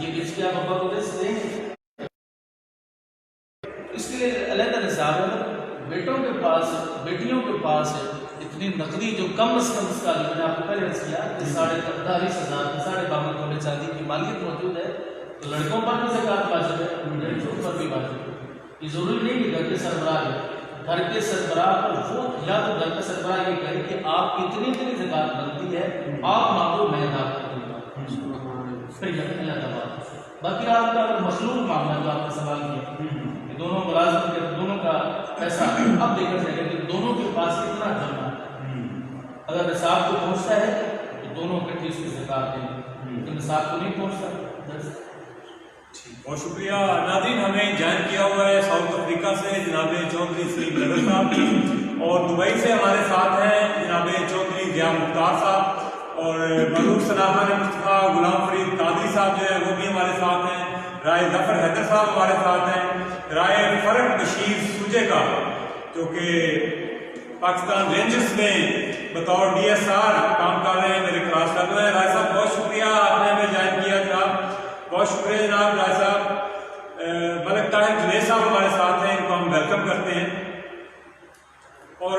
یہ بیچ کے آپ ابا کو دے سکتے ہیں، اس کے لیے علیحدہ نصاب ہے۔ بیٹوں کے پاس بیٹیوں کے پاس اتنی نقدی جو کم از کم اس کا میں نے آپ کو پہلے عرض کیا کہ 48,000 52 تولے چاندی کی مالیت موجود ہے، تو لڑکوں پر بھی زکوٰۃ واجب ہے، لڑکیوں پر بھی واجب ہے۔ یہ ضروری نہیں کہ گھر کے سربراہ ہے، گھر کے سربراہ پر وہ یا تو گھر کا سربراہ یہ کہے کہ آپ کی اتنی اتنی زکوٰۃ بنتی ہے، آپ مانگو میں ادا کر دوں گا، پھر یقین اللہ بات۔ باقی آپ کا مخلوق معاملہ جو آپ نے سوال کیا کہ دونوں ملازم کے دونوں کا پیسہ اب دیکھا جائے گا کہ دونوں کے پاس کتنا جمع ہے، اگر نصاب کو پہنچتا ہے تو دونوں اکٹھی اس کی زکوٰۃ دیں، اگر نصاب کو نہیں پہنچتا۔ بہت شکریہ ناظرین، ہمیں جوائن کیا ہوا ہے ساؤتھ افریقہ سے جناب چودھری سلیم نگر صاحب، اور دبئی سے ہمارے ساتھ ہیں جناب چودھری ضیاء مختار صاحب، اور ملوک ثناخان مصطفیٰ غلام فرید قادری صاحب جو ہے وہ بھی ہمارے ساتھ ہیں، رائے ظفر حیدر صاحب ہمارے ساتھ ہیں، رائے فرق بشیر سوجے کا جو کہ پاکستان رینجرز میں بطور DSR کام کر رہے ہیں، میرے کلاس کر رہے ہیں۔ رائے صاحب بہت شکریہ، آپ نے ہمیں جوائن کیا جناب، بہت شکریہ جناب رائے صاحب۔ ملک طاہر جنید صاحب ہمارے ساتھ ہیں، ان کو ہم ویلکم کرتے ہیں۔ اور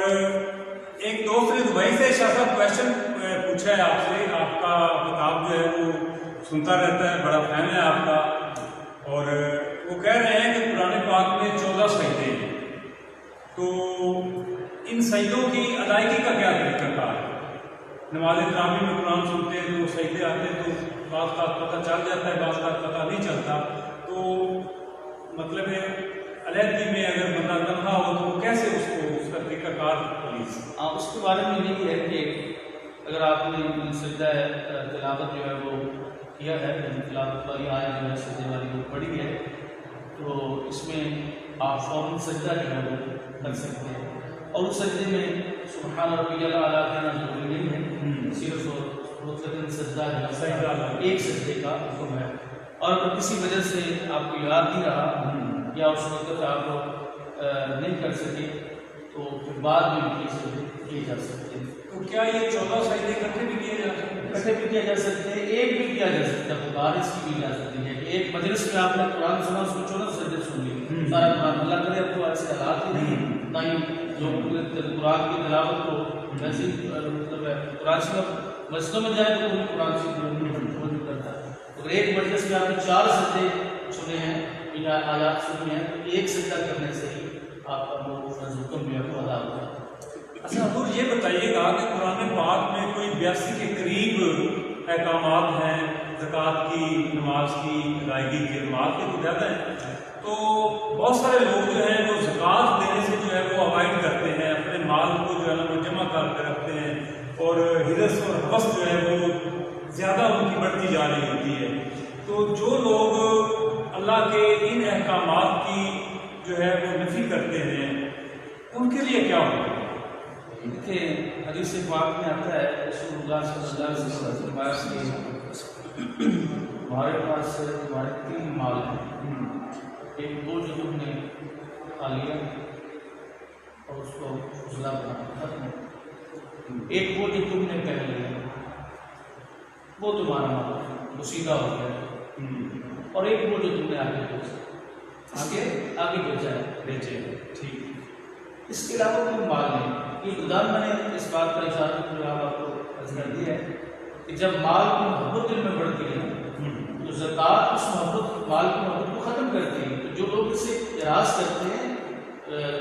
ایک دوست نے دبئی سے شاہ صاحب کویشچن پوچھا ہے آپ سے، آپ کا خطاب جو ہے وہ سنتا رہتا ہے، بڑا فین ہے آپ کا، اور وہ کہہ رہے ہیں کہ قرآن پاک میں 14 سجدے ہیں، تو ان سجدوں کی ادائیگی کا کیا طریقہ کار ہے؟ نماز تراویح میں قرآن سنتے ہیں تو سجدے آتے ہیں تو بعض کا پتہ چل جاتا ہے، بعض کا پتہ نہیں چلتا، تو مطلب ہے علیحدگی میں اگر بندہ تنہا ہو تو کیسے اس کا طریقہ کار پلیز؟ اس کے بارے میں یہ ہے کہ اگر آپ نے سجدہ تلاوت جو ہے وہ کیا ہے، تلاوت والی آیت جو ہے سجدے والی وہ پڑھی ہے، تو اس میں آپ فوراً سجدہ جو ہے وہ کر سکتے ہیں، اور اس سجدے میں سبحان ربی الاعلیٰ کہنا ضروری نہیں ہے، صرف مطلق سجدہ جو ہے ایک سجدے کا حکم ہے، اور اگر کسی وجہ سے آپ کو یاد نہیں رہا یا اس وقت آپ نہیں کر سکے تو پھر بعد میں بھی سجدے کیے جا سکتے ہیں۔ تو کیا یہ 14 سجدے اکٹھے بھی کیے جا سکتے ہیں؟ اکٹھے بھی کیا جا سکتے ہیں، ایک بھی کیا جا سکتا ہے، بارش کی بھی جا سکتی ہے کہ ایک مجلس میں آپ نے قرآن سنا، اس کو 14 سجدے سن لیے، سارا قرآن اللہ کرے اب تو ایسے حالات ہی نہیں، نہ ہی لوگ قرآن کی تلاوت کو ویسے مطلب ہے قرآن شریف مسجدوں میں جائے تو انہیں قرآن شریف کرتا ہے، اگر ایک مجلس میں آپ نے 4 سجدے سنے ہیں یا آیات سنی ہیں تو ایک سجدہ کرنے سے ہی آپ کا وہ فرض حکم جو ہے وہ ادا ہوتا ہے۔ اچھا حضور یہ بتائیے گا کہ قرآن پاک میں کوئی 82 کے قریب احکامات ہیں زکوٰۃ کی، نماز کی، ادائیگی کی، نماز کے تو زیادہ ہیں، تو بہت سارے لوگ جو ہیں وہ زکوٰۃ دینے سے جو ہے وہ اوائڈ کرتے ہیں، اپنے مال کو جو ہے نا وہ جمع کر کے رکھتے ہیں، اور حرص اور حوث جو ہے وہ زیادہ ان کی بڑھتی جا رہی ہوتی ہے۔ تو جو لوگ اللہ کے ان احکامات کی جو ہے وہ نفی کرتے ہیں ان کے لیے کیا ہوگا؟ دیکھیے حدیث پاک میں آتا ہے رسول اللہ صلی اللہ علیہ وسلم کے پاس کہ ہمارے پاس تمہارے 3 مال ہیں، ایک وہ جو تم نے کھا لیا اور اس کو فضلہ بنا ختم، ایک وہ جو تم نے پہن لیا وہ تمہارا مال وہ سیدھا ہو گیا، اور ایک وہ جو تم نے آگے بھیجا ہے بیچے۔ ٹھیک، اس کے علاوہ کوئی مال نہیں۔ یہ خدا میں نے اس بات کا اشارہ آپ کو کر دیا ہے کہ جب مال کی محبت دل میں بڑھتی ہے تو زکوٰۃ اس محبت مال کی محبت کو ختم کرتی ہے۔ تو جو لوگ اسے اعراض کرتے ہیں،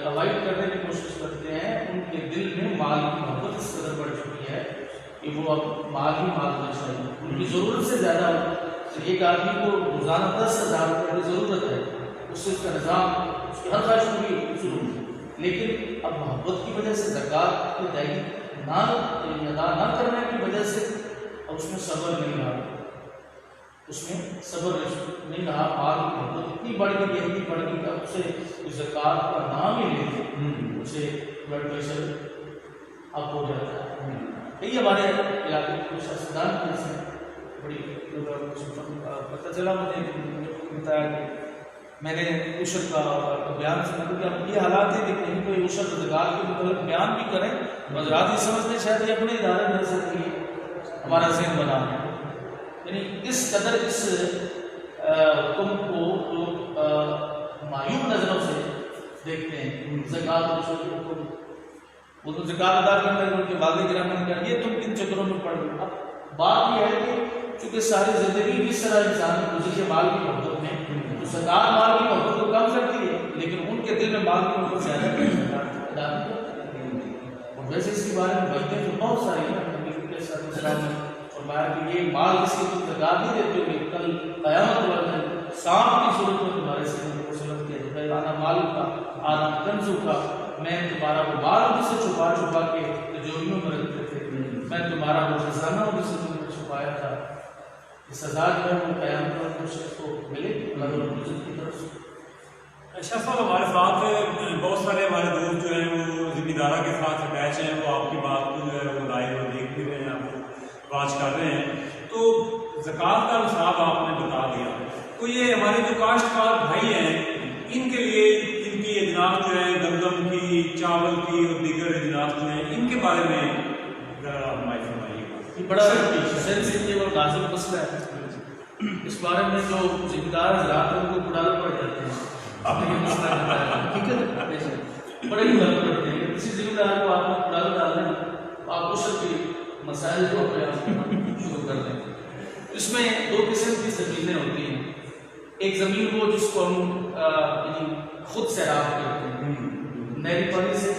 اوائڈ کرنے کی کوشش کرتے ہیں، ان کے دل میں مال کی محبت اس قدر بڑھ چکی ہے کہ وہ اب مال ہی مال ہونا چاہیے، ان کی ضرورت سے زیادہ۔ ایک آدمی کو روزانہ 10,000 روپے کی ضرورت ہے، اس سے اس کا نظام، اس کی ہر خواہش پوری ضرورت ہے، لیکن اب محبت کی وجہ سے زکوٰۃ کی ادائیگی ادا نہ کرنے کی وجہ سے اب اس میں صبر نہیں رہا، اس میں صبر نہیں رہا، مال کی محبت اتنی بڑھ گئی، اتنی بڑھ گئی کہ اب اسے زکوٰۃ کا نام ہی لیتے اسے بلڈ پریشر اپ ہو جاتا ہے۔ یہ ہمارے علاقے کے کچھ سیاستدان کی سے بڑی پتہ چلا، مجھے بتایا کہ میں نے عشر کا بیان سنا کہ اب یہ حالات ہیں کہ کہیں کوئی عشر زکوٰۃ کے متعلق بیان بھی کریں، حضرات یہ سمجھتے شاید یہ اپنے ادارے میں سے ہمارا ذہن بنا ہے، یعنی اس قدر اس حکم کو لوگ معیوب نظروں سے دیکھتے ہیں۔ زکوٰۃ حکم وہ تو زکوٰۃ ادا کرنے ان کے والد گرامی نے کہا یہ تم کن چکروں میں پڑ گئے۔ اب بات یہ ہے کہ چونکہ ساری زندگی کس طرح انسان نے گزری ہے مال کی محبت میں، تو زکوٰۃ مال کی محبت کو کم کرتی ہے، لیکن ان کے دل میں مال کی محبت زیادہ ادا نہیں کرتی۔ اور ویسے اس کے بارے میں بچتے تو بہت ساری ہیں، نبی کے صلی اللہ علیہ وسلم نے فرمایا کہ یہ مال جس کی تم زکوٰۃ نہیں دیتے ہوئے کل قیامت والے سانپ کی صورت میں تمہارے سے وصولت کیا جاتا ہے، آنا مال کا آنا کنزو کا، میں تمہارا وہ مال جسے چھپا چھپا کے تجوریوں میں رکھتے تھے، میں تمہارا وہ خزانہ ہوں جسے تم نے چھپایا تھا۔ یہ سزا جو ہے وہ قیامت والے شخص کو ملے اللہ رب العزت کی طرف سے۔ شاہ صاحب ہمارے ساتھ بہت سارے ہمارے دوست جو ہیں وہ ذمہ دارہ کے ساتھ اٹیچ ہیں، وہ آپ کی بات کو جو ہے وہ لائیو اور دیکھ بھی رہے ہیں، آپ کو واچ کر رہے ہیں۔ تو زکوٰۃ کا نصاب آپ نے بتا دیا، تو یہ ہمارے جو کاشتکار بھائی ہیں ان کے لیے ان کی اجناس جو ہیں گندم کی، چاول کی اور دیگر اجناس جو ہیں ان کے بارے میں ذرا ہماری فرمائیے گا۔ یہ بڑا سینسیٹیو اور نازک مسئلہ ہے، اس بارے میں جو ذمہ دار حضرات ہیں ان کو بڑھانا پڑ جاتے ہیں، یہ مسئلہ حقیقت بڑے ہی غلط کرتے ہیں۔ کسی ذمہ دار کو آپ نے بڑھانا ڈال دیں تو آپ عشر کے مسائل جو اپنے آپ شروع کر دیں۔ اس میں 2 قسم کی زمینیں ہوتی ہیں، ایک زمین وہ جس کو ہم خود سیراب کرتے ہیں نہری پانی سے،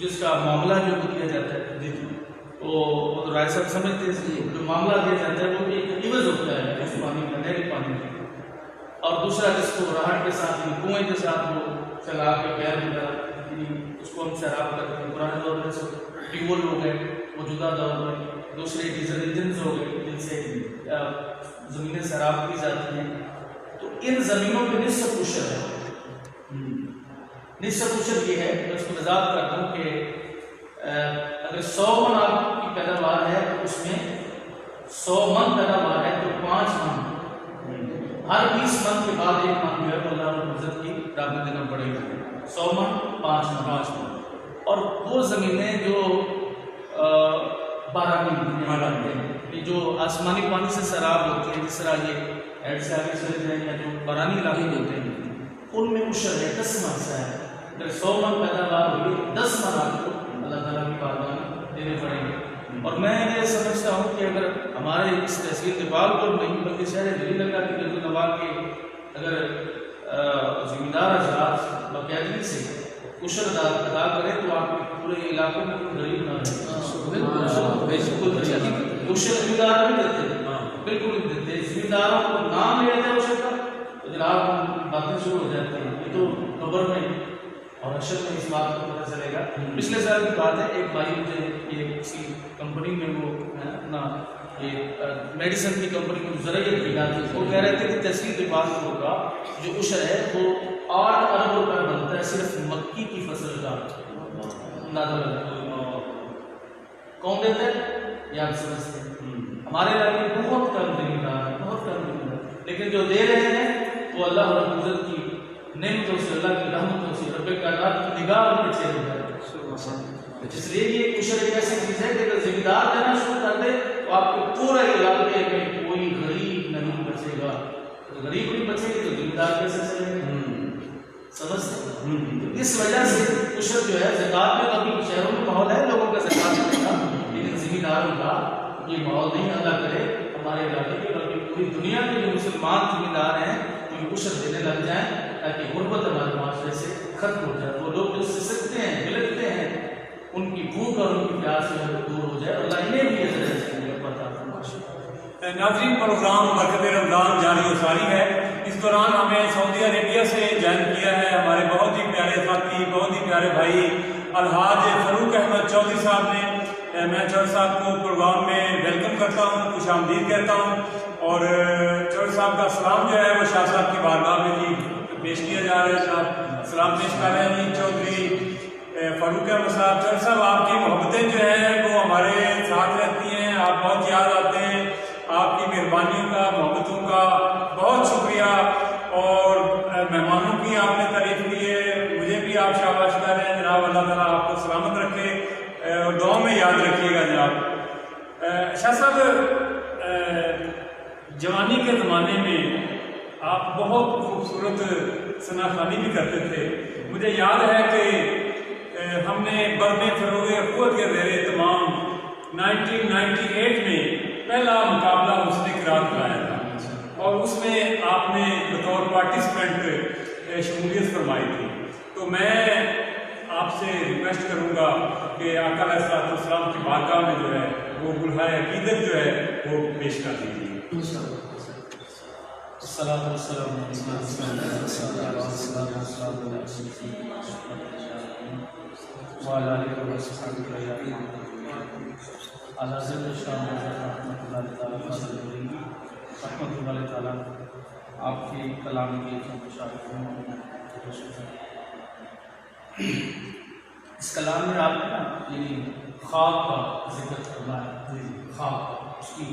جس کا معاملہ جو کیا جاتا ہے تو رائے صاحب سمجھتے ہیں جو معاملہ دیا جاتا ہے وہ ایک عوض ہوتا ہے اس پانی کا، نہری پانی کا، اور دوسرا جس کو راہٹ کے ساتھ کنویں کے ساتھ وہ چلا کے پیر وغیرہ اس کو ہم سیراب کرتے ہیں۔ پرانے دور میں ٹیوب ویل ہو گئے، موجودہ دور میں دوسرے ڈیزل انجنز ہو گئے جن سے زمینیں سیراب کی جاتی ہیں۔ تو ان زمینوں پہ نصف عشر ہے، نصف عشر یہ ہے، میں اس کو وضاحت کرتا ہوں کہ اگر 100 من آپ کی پیداوار ہے تو اس میں 100 من پیداوار ہے تو 5 من، ہر 20 من کے بعد 1 من جو ہے تو اللہ رب العزت کی رابط دینا پڑے گا، 100 من 5 من۔ اور وہ زمینیں جو بارانی جو آسمانی پانی سے سیراب ہوتی ہیں، جس طرح یہ ایڈ سے آگے چلے جائیں یا جو بارانی علاقے ہوتے ہیں ان میں عشر ہے، 10 من حصہ ہے۔ اگر 100 من پیداوار ہوئی 10 من آپ کو اللہ تعالیٰ کی بارگاہ میں دینے پڑیں گے۔ اور میں یہ سمجھتا ہوں کہ اگر ہمارے اس تحصیل دیوال پر نہیں بلکہ شہر دلی لگا کے گرد و نواح کے اگر ذمہ دار حضرات باقاعدگی سے عشر ادا کریں تو آپ پورے علاقے میں کوئی غریب نہ رہے. بالکل عشر زمیندار بھی دیتے بالکل نہیں دیتے. زمینداروں کو نام لے لیتے عشر کا تو جناب باتیں شروع ہو جاتی ہیں. یہ تو خبر میں اور اشر میں اس بات کو پتہ چلے گا. پچھلے سال کی بات ہے, ایک بھائی مجھے یہ کسی کمپنی میں وہ اپنا یہ میڈیسن کی کمپنی میں ذرائع بھیجا تھی. وہ کہہ رہے تھے کہ تحصیل کے بعد ہوگا جو عشر ہے وہ 8 ارب روپے بنتا ہے صرف مکی کی فصل کا. کون دیتے ہیں یہ آپ سمجھتے ہیں. ہمارے علاقے میں بہت کم زمیندار ہیں, بہت کم زمیندار, لیکن جو دے رہے ہیں وہ اللہ رب العزت کی نعمتوں سے, اللہ کی رحمتوں سے, رب کائنات کی نگاہ ان کے چہرے پر ہے. اس لیے یہ عشر ایک ایسی چیز ہے کہ اگر زمیندار دینا شروع کر دے تو آپ کے پورے علاقے میں کوئی غریب نہیں بچے گا. غریب نہیں بچے گی تو زمیندار کیسے چلے گا؟ سمجھتے ہیں. اس وجہ سے عشر جو ہے زکوٰۃ میں کبھی شہروں میں ماحول ہے لوگوں کا زکوٰۃ دینے کا, لیکن زمینداروں کا یہ ماحول نہیں. اللہ کرے ہمارے علاقے کے بلکہ پوری دنیا کے جو مسلمان زمیندار ہیں وہ یہ عشر دینے لگ جائیں تاکہ غربت ہمارے معاشرے سے ختم ہو جائے. وہ لوگ جو سسکتے ہیں بلکتے ہیں ان کی بھوک اور ان کی پیاس جو ہے دور ہو جائے. اللہ انہیں بھی یہ پتہ. ناظرین, پروگرام برکت رمضان جاری و ساری ہے. اس دوران ہمیں سعودی عربیہ سے جوائن کیا ہے ہمارے بہت ہی پیارے ساتھی, بہت ہی پیارے بھائی الحاج فاروق احمد چودھری صاحب نے. میں چودھری صاحب کو پروگرام میں ویلکم کرتا ہوں, خوش آمدید کہتا ہوں. اور چودھری صاحب کا سلام جو ہے وہ شاہ صاحب کی بارگاہ میں جی پیش کیا جا رہا ہے. صاحب سلام پیش کر رہے ہیں جی چودھری فاروق احمد صاحب. چودھری صاحب آپ کی محبتیں جو ہیں وہ ہمارے ساتھ رہتی ہیں, آپ بہت یاد آتے ہیں. آپ کی مہربانیوں کا, محبتوں کا بہت شکریہ. اور مہمانوں کی آپ نے تعریف کی ہے, مجھے بھی آپ شاباش کر رہے ہیں جناب. اللہ تعالیٰ آپ کو سلامت رکھے اور دعاؤں میں یاد رکھیے گا جناب. شاہ صاحب, جوانی کے زمانے میں آپ بہت خوبصورت ثنا خوانی بھی کرتے تھے. مجھے یاد ہے کہ ہم نے برم فروغ اخوت کے زیر اہتمام 1998 میں پہلا مقابلہ حسن قرات کرایا تھا, اور اس میں آپ نے بطور پارٹیسپینٹ شمولیت فرمائی تھی. تو میں آپ سے ریکویسٹ کروں گا کہ آقا علیہ الصلوۃ والسلام کی بارگاہ میں جو ہے وہ گلہائے عقیدت جو ہے وہ پیش کر دیجیے. آپ کے کلام کی اس کلام میں آپ نے نا یعنی خواب کا ذکر کرنا ہے. خواب اس کی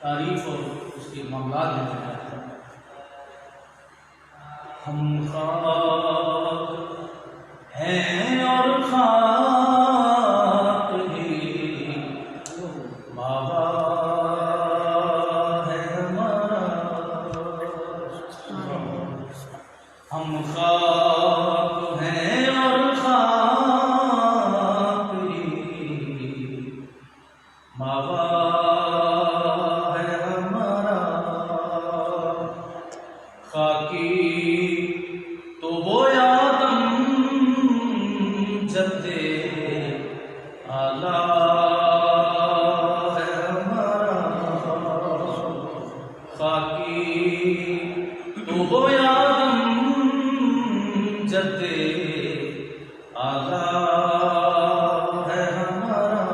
تعریف اور اس کے معاملات میں بتاتے ہیں. ہم خواب ہیں اور خواب ہی بابا ہے ہمارا. ہم خواب ہیں اور خواب ہی بابا ہے ہمارا. خاکی تو وہ آدم جدے آلہ ہے ہمارا. خاکی تو وہ آدم جدے آلہ ہے ہمارا.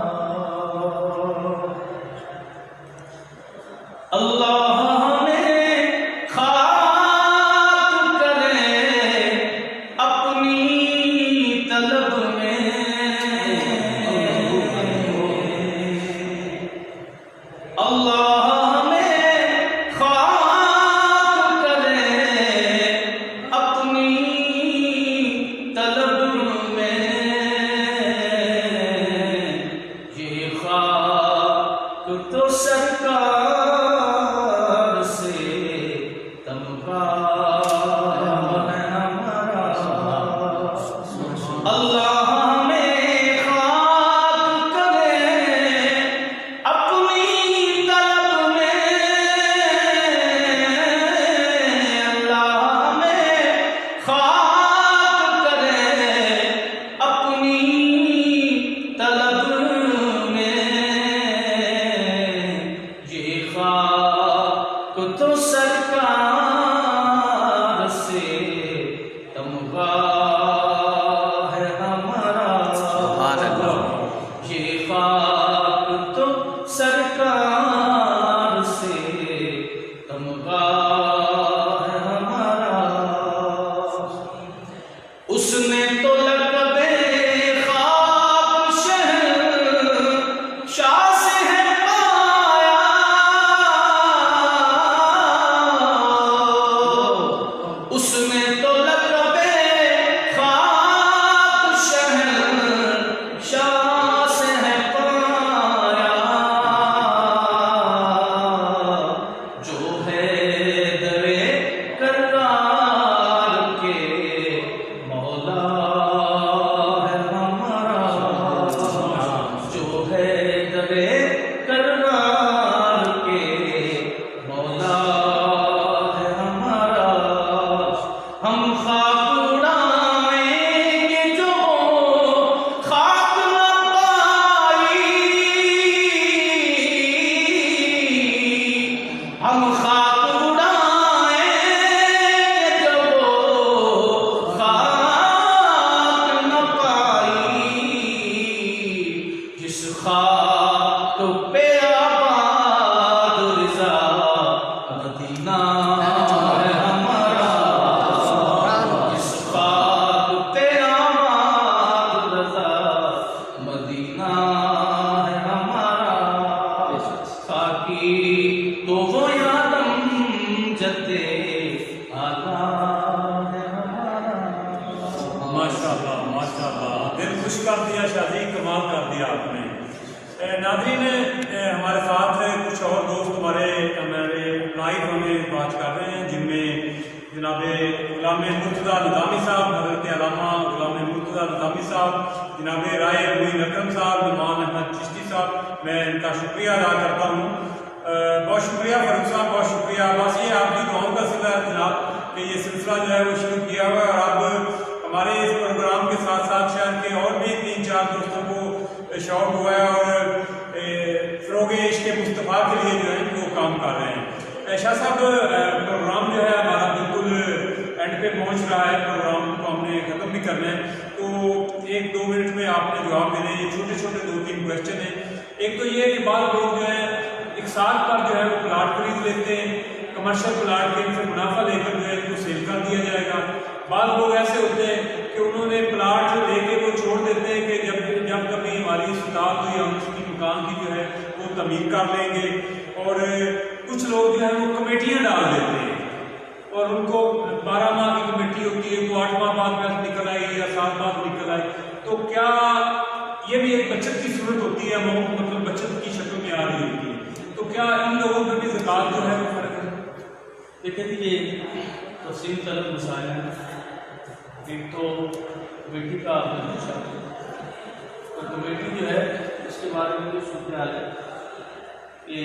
اللہ اللہ ہمیں خاک کرے کو تو سرکار سے تمغہ ہے ہمارا، سبحان اللہ، یہ خاک تو سرکار سے تمغہ ہے ہمارا، اس نے تو لقب خاک شہر شاہ سے ہے پایا، اس نے تو لقب خاک شہر شاہ سے ہے پایا، جو ہے درے کرار کے مولا ہے ہمارا، جو ہے درے کرار کے مولا ہے ہمارا، ہم خاک اڑائیں گے جو خاک نہ پائی، ہم خاک اڑائیں گے جو خاک نہ پائی، جس خاک پہ آباد رضا مدینہ ہے ہمارا، جس خاک پہ آباد رضا مدینہ ہے ہمارا، خاکی تو وہ یادم جتے آلہ ہے ہمارا۔ ماشاءاللہ ماشاءاللہ، دل خوش کر دیا شادی، کمال کر دیا آپ نے۔ ناظرین، ہمارے ساتھ کچھ اور دوست ہمارے لائیو ہمیں بات کر رہے ہیں، جن میں جناب غلام مرتضیٰ نظامی صاحب، حضرت علامہ غلام مرتضیٰ نظامی صاحب، جناب رائے معین اکرم صاحب، نعمان احمد چشتی صاحب، میں ان کا شکریہ ادا کرتا ہوں۔ بہت شکریہ فاروق صاحب، بہت شکریہ۔ بس یہ آپ کی دعاؤں کا صلہ ہے جناب کہ یہ سلسلہ جو ہے وہ شروع کیا ہوا ہے، اور اب ہمارے اس پروگرام کے ساتھ ساتھ شہر کے اور بھی 3-4 دوستوں کو شوق ہوا ہے اور فروغ عشق مصطفیٰ کے لیے جو ہے وہ کام کر رہے ہیں۔ شاہ صاحب، پروگرام جو ہے ہمارا بالکل اینڈ پہ پہنچ رہا ہے، پروگرام کو ہم نے ختم بھی کرنا ہے، تو 1-2 منٹ میں آپ نے جواب دینے ہیں۔ یہ چھوٹے چھوٹے 2-3 کویشچن ہیں۔ ایک تو یہ کہ بعض لوگ جو ہیں ایک سال پر جو ہے وہ پلاٹ خرید لیتے ہیں، کمرشل پلاٹ کے ان سے منافع لے کر جو ہے ان کو سیل کر دیا جائے گا۔ بعض لوگ ایسے ہوتے ہیں کہ انہوں نے پلاٹ لے کے وہ چھوڑ دیتے ہیں کہ جب کبھی ہماری استطاعت ہوئی ہم اس کی مکان کی جو ہے وہ تعمیر کر لیں گے، اور کچھ لوگ جو ہے وہ کمیٹیاں ڈال دیتے ہیں اور ان کو 12 ماہ کی کمیٹی ہوتی ہے، وہ 8 ماہ بعد میں نکل آئی یا 7 بعد نکل آئی، تو کیا یہ بھی ایک بچت کی صورت ہوتی ہے، مطلب بچت کی شکل میں آ رہی ہوتی ہے، تو کیا ان لوگوں میں بھی زکوٰۃ جو ہے وہ فرق ہے؟ دیکھیں کہ یہ تفصیل طلب مسائل ہیں۔ ایک تو کمیٹی کا آپ نے پوچھا، اور کمیٹی جو ہے اس کے بارے میں صورتحال ہے کہ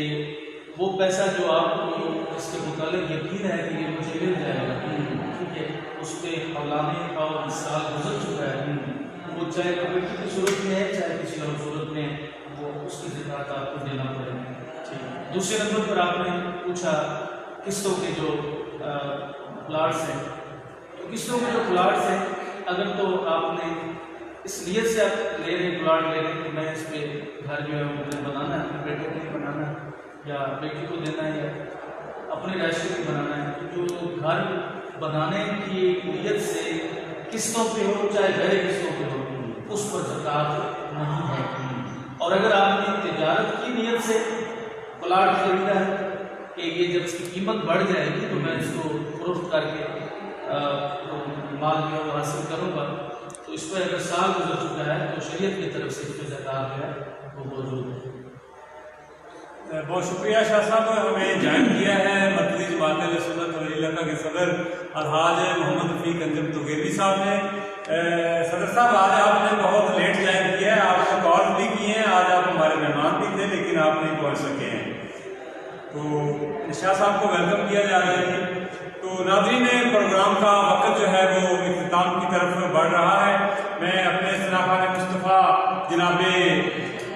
وہ پیسہ جو آپ کو اس کے متعلق یقین ہے کہ یہ مجھے مل جائے گا، ٹھیک ہے، اس پہ حوالے اور سال گزر چکا ہے، وہ چاہے کمیٹی کی صورت میں ہے چاہے کسی اور صورت میں، وہ اس کی زکوٰۃ آپ کو دینا پڑے گا۔ دوسرے نمبر پر آپ نے پوچھا قسطوں کے جو پلاٹس ہیں، تو قسطوں کے جو پلاٹس ہیں اگر تو آپ نے اس نیت سے آپ لے رہے پلاٹ لے رہے کہ میں اس پہ گھر جو ہے مجھے بنانا ہے، اپنے بیٹے کے لیے بنانا ہے یا بیٹی کو دینا ہے یا اپنے راشتے کے بنانا ہے، جو گھر بنانے کی نیت سے قسطوں پہ ہو چاہے گھر قسطوں پہ ہو اس پر زکوٰۃ نہیں ہے۔ اور اگر آپ نے تجارت کی نیت سے پلاٹ خریدا ہے کہ یہ جب اس کی قیمت بڑھ جائے گی تو میں اس کو فروخت کر کے مال جو ہے حاصل کروں گا، تو اس پہ اگر سال گزر چکا ہے تو شریعت کی طرف سے اس پہ زکوٰۃ جو ہے وہ موجود ہے۔ بہت شکریہ شاہ صاحب، ہمیں جوائن کیا ہے مرکزی جماعت اہل سنت والعلاقہ کے صدر الحاج محمد رفیق انجم توگیروی صاحب نے۔ صدر صاحب، آج آپ نے بہت لیٹ جوائن کیا ہے، آپ نے کال بھی کی ہیں، آج آپ ہمارے مہمان بھی تھے لیکن آپ نہیں پہنچ سکے ہیں، تو شاہ صاحب کو ویلکم کیا جا رہا ہے۔ تو ناظرین، پروگرام کا وقت جو ہے وہ اختتام کی طرف بڑھ رہا ہے۔ میں اپنے صنافان مصطفیٰ جناب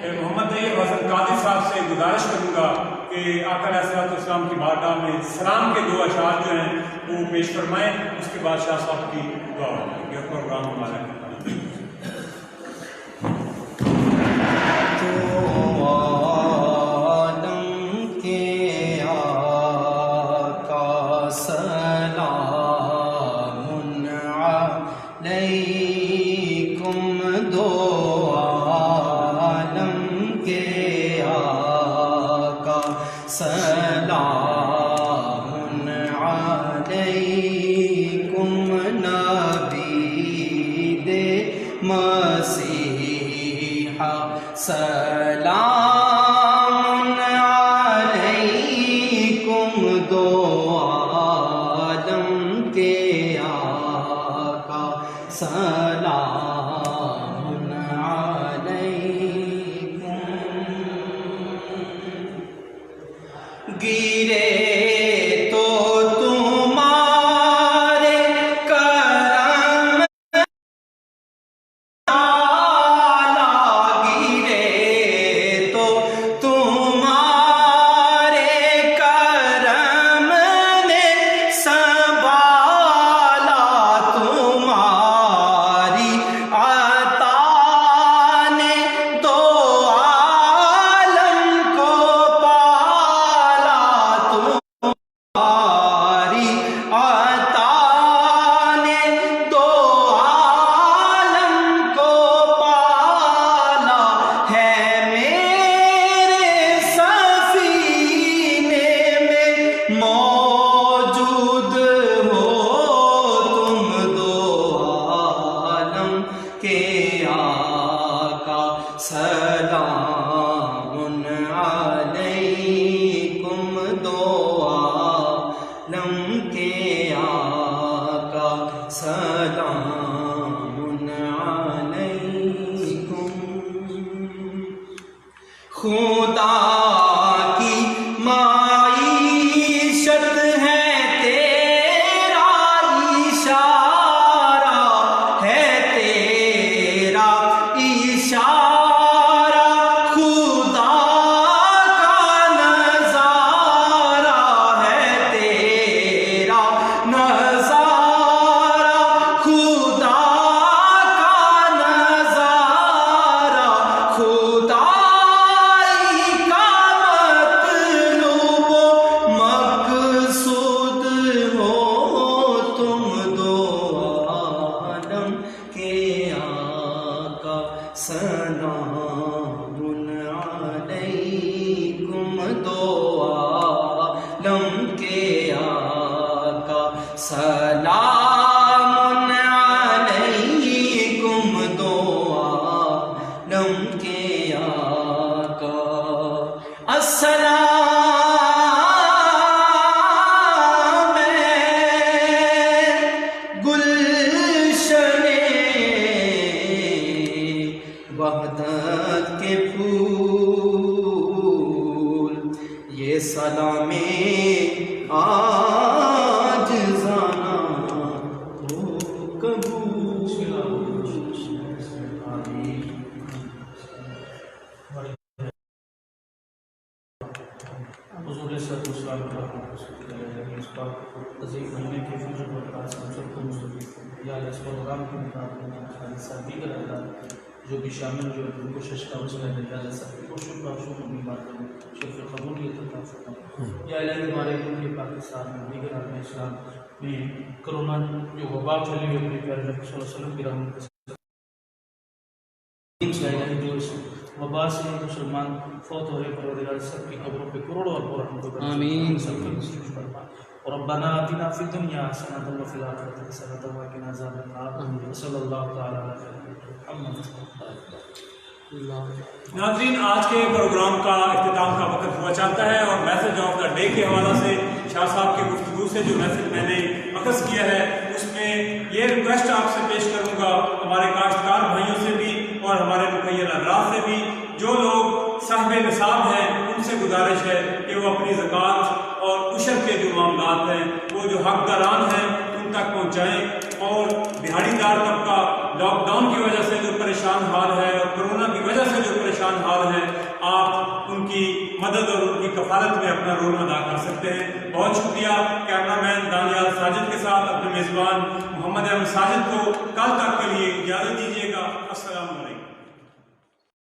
محمد طیب حسن قادری صاحب سے گزارش کروں گا کہ کہ آقا علیہ السلام کی بارگاہ میں سلام کے 2 اشعار جو ہیں وہ پیش فرمائیں، اس کے بعد شاہ صاحب کی دعا ہو جائے گی اور پروگرام ہمارا ہے۔ جو بھی شامل جو ان کو ششکاوش کرنے کا سب کو شکر اور شکر کی بات کروں شکر قبولیت عطا فرما یا الہی ہمارے ملک پاکستان میں دیگر عالم اسلام میں کرونا جو وبا پھیلی ہوئی اپنے پیارے نبی صلی اللہ علیہ وسلم کی رحمت سے الہی جو اس وبا سے مسلمان فوت ہو رہے پروردگار سب کی قبروں پہ کروڑوں اور رحمتوں کا آمین سب کی نصیب فرما ربنا آتنا فی الدنیا حسنۃ وفی الآخرۃ حسنۃ وقنا عذاب النار صلی اللہ تعالی علیہ ناظرین، آج کے پروگرام کا اختتام کا وقت ہوا چاہتا ہے اور میسج آف دا ڈے کے حوالہ سے شاہ صاحب کی گفتگو سے جو میسج میں نے اخذ کیا ہے اس میں یہ ریکویسٹ آپ سے پیش کروں گا ہمارے کاشتکار بھائیوں سے بھی اور ہمارے مخیر افراد سے بھی، جو لوگ صاحب نصاب ہیں ان سے گزارش ہے کہ وہ اپنی زکوٰۃ اور عشر کے جو معاملات ہیں وہ جو حقداران ہیں ان تک پہنچائیں، اور دہاڑی دار طبقہ لاک ڈاؤن کی وجہ سے جو پریشان حال ہے اور کرونا کی وجہ سے جو پریشان حال ہے آپ ان کی مدد اور ان کی کفالت میں اپنا رول ادا کر سکتے ہیں۔ بہت شکریہ کیمرہ مین دانیال ساجد کے ساتھ اپنے میزبان محمد احمد ساجد کو کل تک کے لیے اجازت دیجیے گا۔ السلام علیکم۔